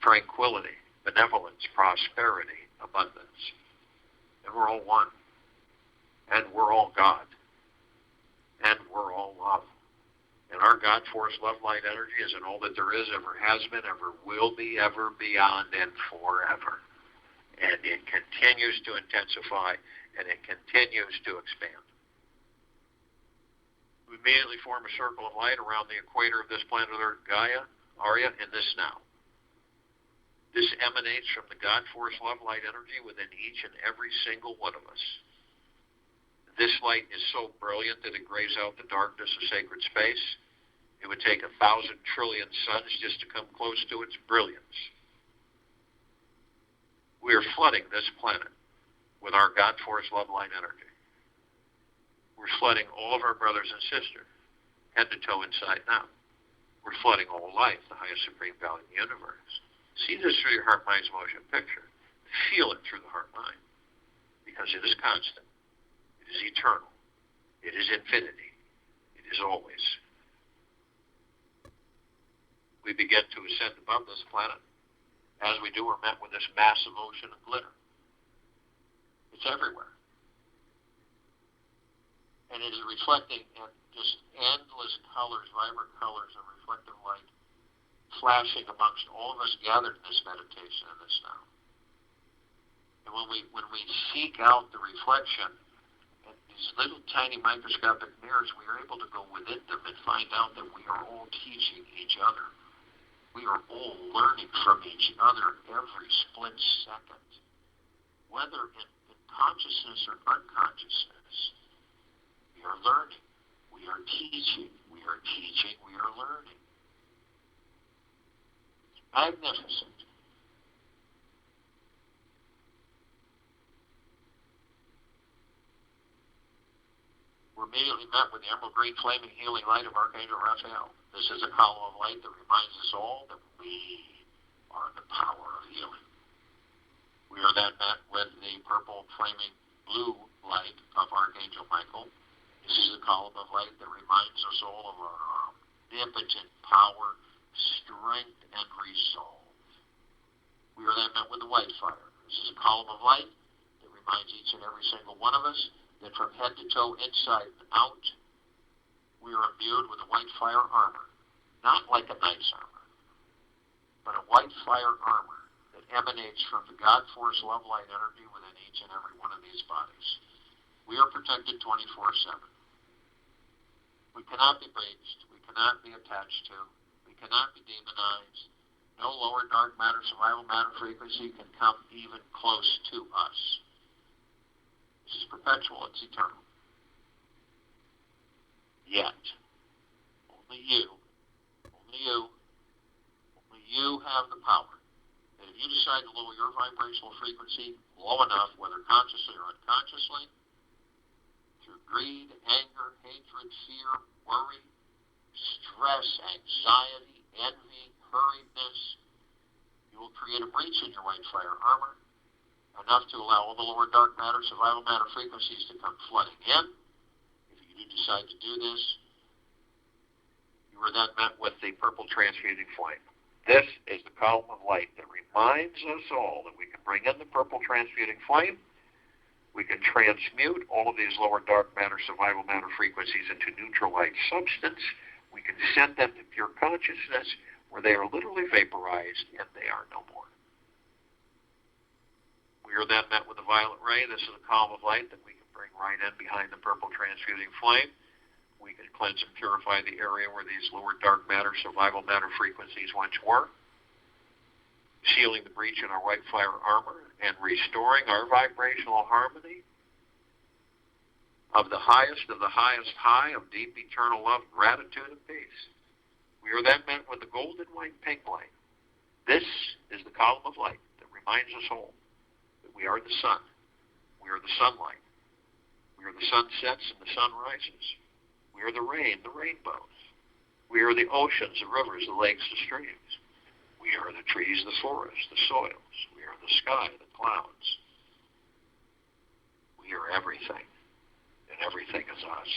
tranquility, benevolence, prosperity, abundance. And we're all one. And we're all God. And we're all love. And our God force, love, light, energy is in all that there is, ever has been, ever will be, ever beyond, and forever. And it continues to intensify, and it continues to expand. We immediately form a circle of light around the equator of this planet Earth, Gaia, Arya, in this now. This emanates from the God force, love, light, energy within each and every single one of us. This light is so brilliant that it grays out the darkness of sacred space. It would take 1,000 trillion suns just to come close to its brilliance. We are flooding this planet with our God force, love, light, energy. We're flooding all of our brothers and sisters, head to toe, inside and out. We're flooding all life, the highest supreme value in the universe. See this through your heart, mind's motion picture. Feel it through the heart, mind, because it is constant. It is eternal. It is infinity. It is always. We begin to ascend above this planet. As we do, we're met with this massive ocean of glitter. It's everywhere. And it is reflecting in just endless colors, vibrant colors of reflective light, flashing amongst all of us gathered in this meditation and this now. And when we seek out the reflection in these little tiny microscopic mirrors, we are able to go within them and find out that we are all teaching each other. We are all learning from each other every split second, whether in consciousness or unconsciousness. We are learning. We are teaching. We are teaching. We are learning. It's magnificent. We're immediately met with the emerald green flaming healing light of Archangel Raphael. This is a column of light that reminds us all that we are the power of healing. We are then met with the purple flaming blue light of Archangel Michael. This is a column of light that reminds us all of our omnipotent power, strength, and resolve. We are then met with the white fire. This is a column of light that reminds each and every single one of us that from head to toe, inside and out, we are imbued with a white fire armor. Not like a knight's armor, but a white fire armor that emanates from the God force, love, light, energy within each and every one of these bodies. We are protected 24/7. We cannot be breached. We cannot be attached to. We cannot be demonized. No lower dark matter, survival matter frequency can come even close to us. This is perpetual. It's eternal. Yet, only you have the power that if you decide to lower your vibrational frequency low enough, whether consciously or unconsciously, through greed, anger, hatred, fear, worry, stress, anxiety, envy, hurriedness, you will create a breach in your white fire armor, enough to allow all the lower dark matter, survival matter frequencies to come flooding in. If you do decide to do this, you are then met with the purple transmuting flame. This is the column of light that reminds us all that we can bring in the purple transmuting flame. We can transmute all of these lower dark matter, survival matter frequencies into neutral light substance. We can send them to pure consciousness where they are literally vaporized and they are no more. We are then met with the violet ray. This is a column of light that we can bring right in behind the purple transmuting flame. We can cleanse and purify the area where these lower dark matter, survival matter frequencies once were, sealing the breach in our white fire armor and restoring our vibrational harmony of the highest high of deep eternal love, gratitude, and peace. We are then met with the golden white pink light. This is the column of light that reminds us all that we are the sun. We are the sunlight. We are the sunsets and the sun rises. We are the rain, the rainbows. We are the oceans, the rivers, the lakes, the streams. We are the trees, the forests, the soils. We are the sky, the clouds. We are everything, and everything is us.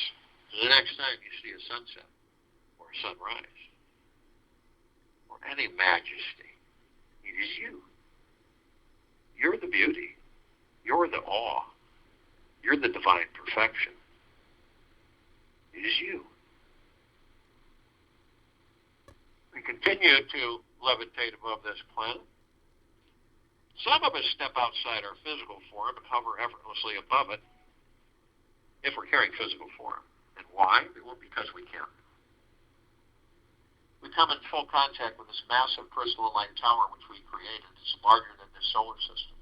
So the next time you see a sunset or a sunrise or any majesty, it is you. You're the beauty. You're the awe. You're the divine perfection. It is you. We continue to levitate above this planet. Some of us step outside our physical form and hover effortlessly above it if we're carrying physical form. And why? Well, because we can. We come in full contact with this massive crystalline light tower which we created. It's larger than the solar system.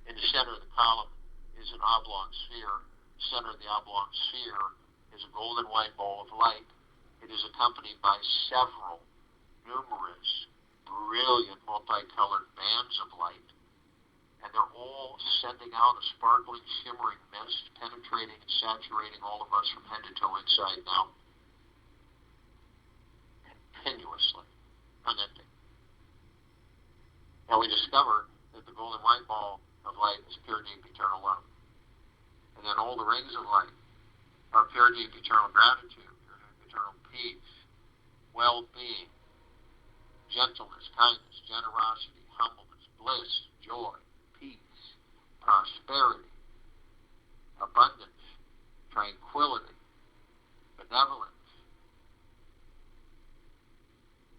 In the center of the column is an oblong sphere. The center of the oblong sphere is a golden white ball of light. It is accompanied by several, numerous, brilliant, multicolored bands of light. And they're all sending out a sparkling, shimmering mist, penetrating and saturating all of us from head to toe, inside and out. Continuously, unending. Now we discover that the golden white ball of light is pure, deep, eternal love. And then all the rings of light are pure, deep, eternal gratitude, pure, deep, eternal peace, well-being, gentleness, kindness, generosity, humbleness, bliss, joy, peace, prosperity, abundance, tranquility, benevolence,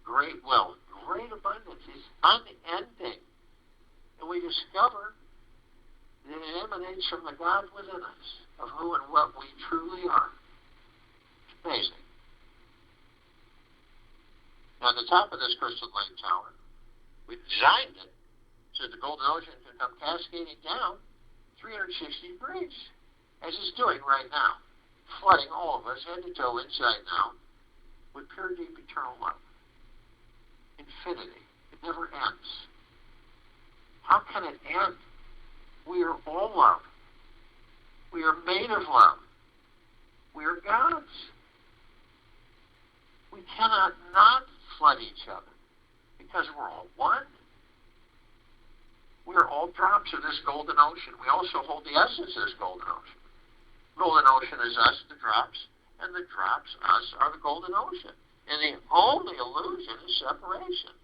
great wealth, great abundance is unending. And we discover that it emanates from the God within us, of who and what we truly are. It's amazing. Now, at the top of this crystal light tower, we designed it so that the golden ocean can come cascading down 360 degrees, as it's doing right now, flooding all of us head to toe, inside and out, with pure, deep, eternal love. Infinity. It never ends. How can it end? We are all love. We are made of love. We are gods. We cannot not flood each other because we're all one. We are all drops of this golden ocean. We also hold the essence of this golden ocean. Golden ocean is us, the drops, and the drops, us, are the golden ocean. And the only illusion is separation.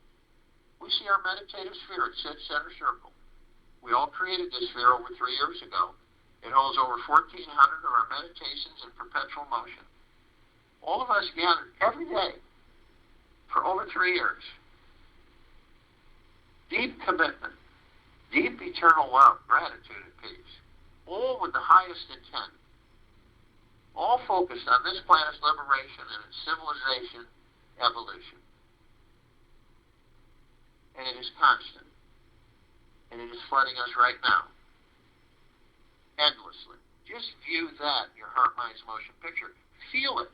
We see our meditative sphere. It sits center circle. We all created this sphere over 3 years ago. It holds over 1,400 of our meditations in perpetual motion. All of us gathered every day for over 3 years. Deep commitment, deep eternal love, gratitude, and peace. All with the highest intent. All focused on this planet's liberation and its civilization evolution. And it is constant. And it is flooding us right now. Endlessly. Just view that in your heart, mind's motion picture. Feel it.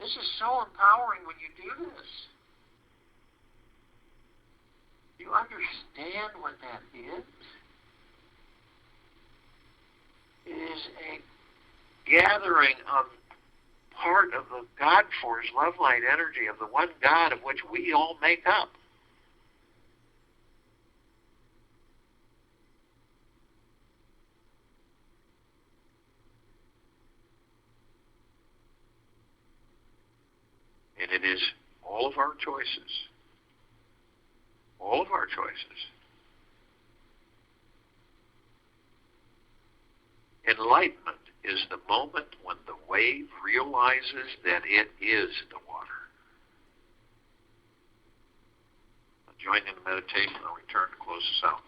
This is so empowering when you do this. you understand what that is? It is a gathering of part of the God force, love, light, energy of the one God of which we all make up. And it is all of our choices. All of our choices. Enlightenment is the moment when the wave realizes that it is the water. I'll join in the meditation. I'll return to close this out.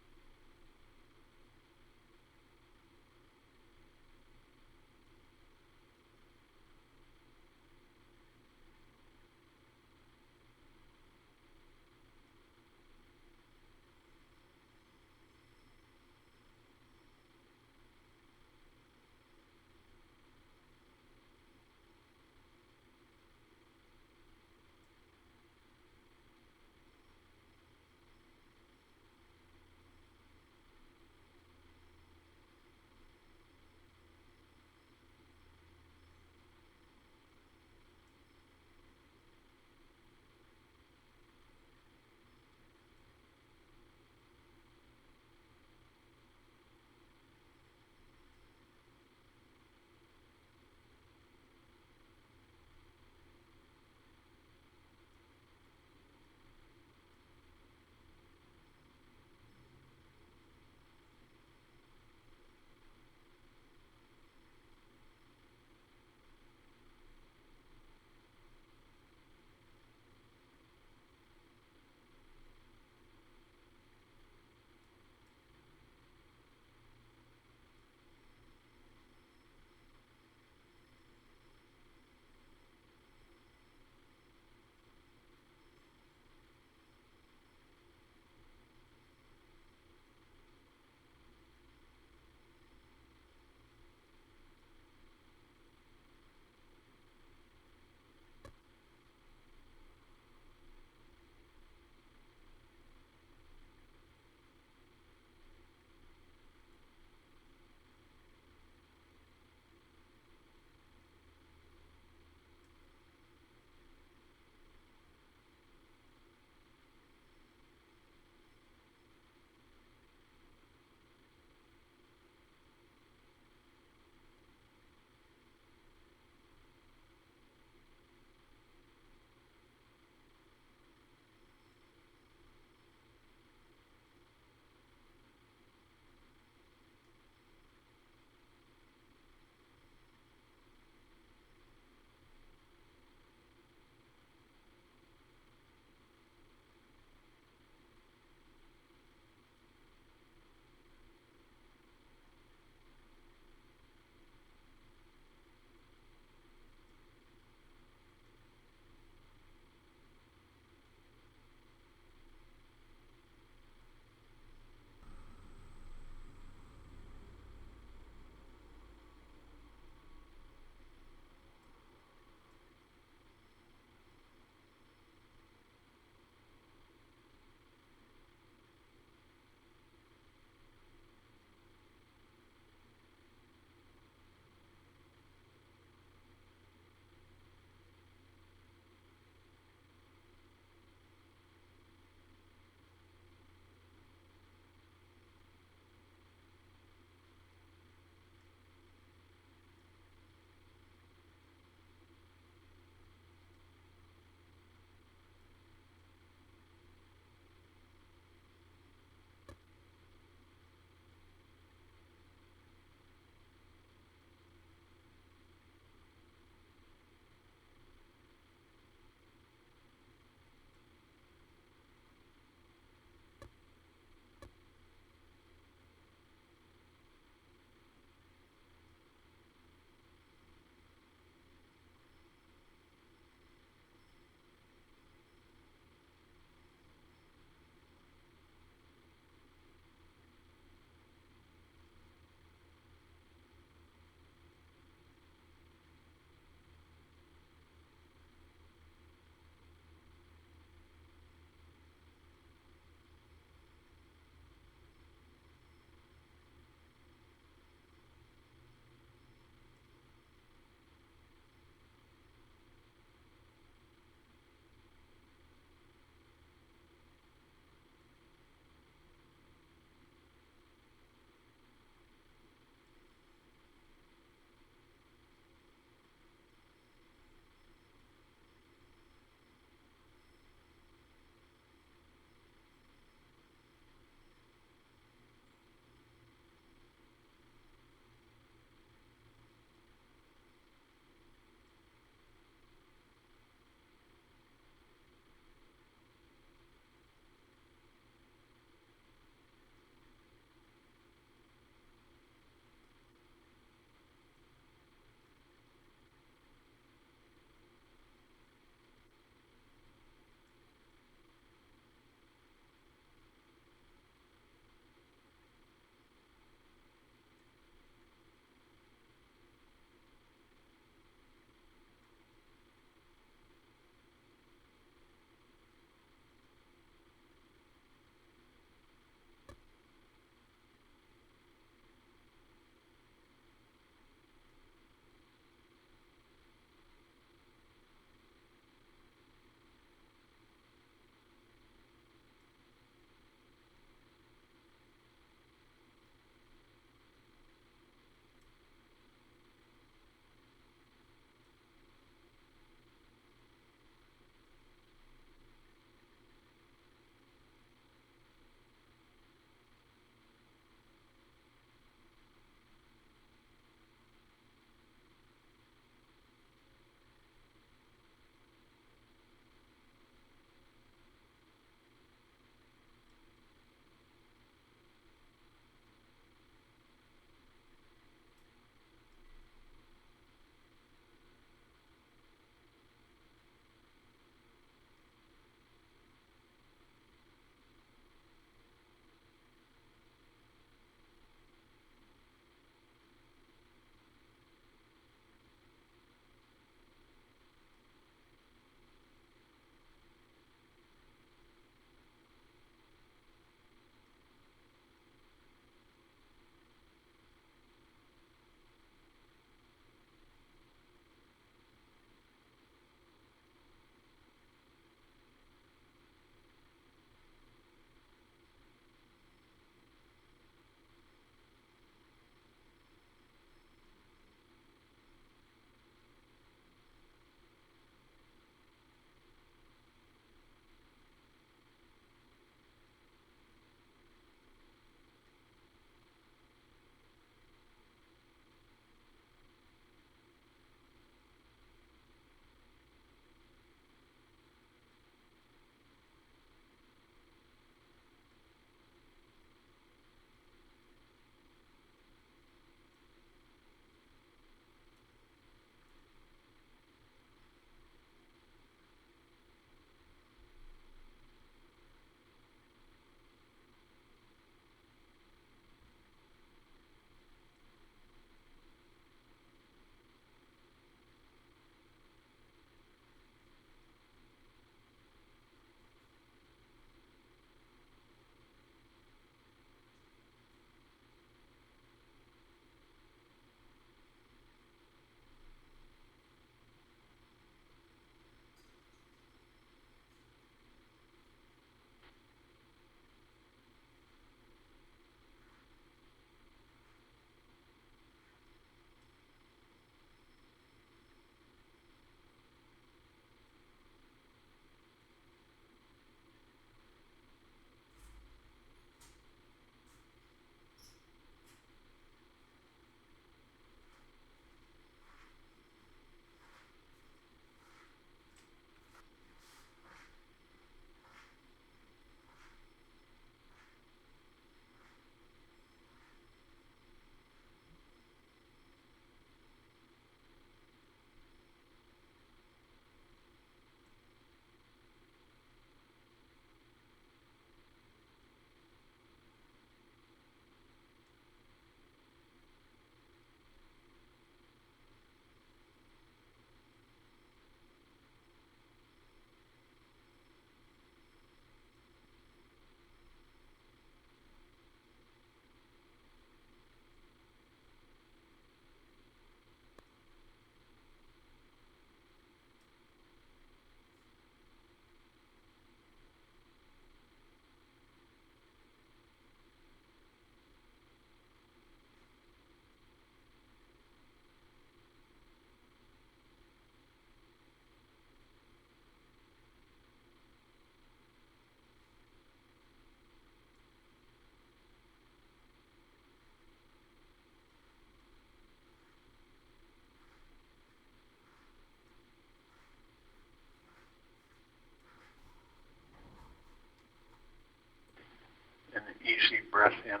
breath in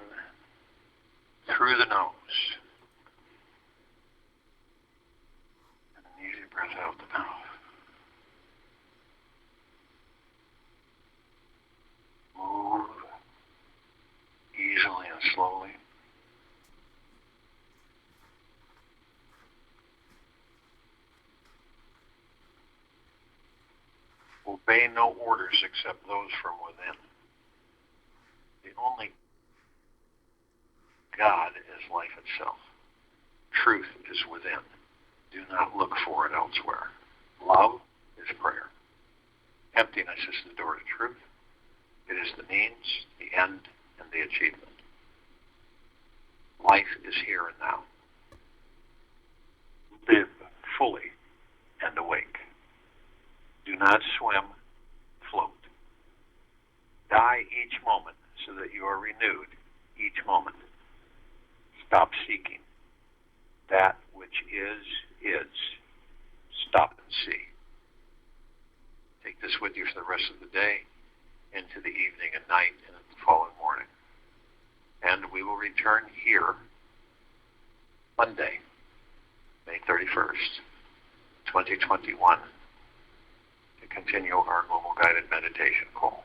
through the nose. And an easy breath out the mouth. Move easily and slowly. Obey no orders except those from within. The only God is life itself. Truth is within. Do not look for it elsewhere. Love is prayer. Emptiness is the door to truth. It is the means, the end, and the achievement. Life is here and now. Live fully and awake. Do not swim, float. Die each moment so that you are renewed each moment. Stop seeking. That which is. Stop and see. Take this with you for the rest of the day, into the evening and night, and the following morning. And we will return here Monday, May 31st, 2021, to continue our global guided meditation call.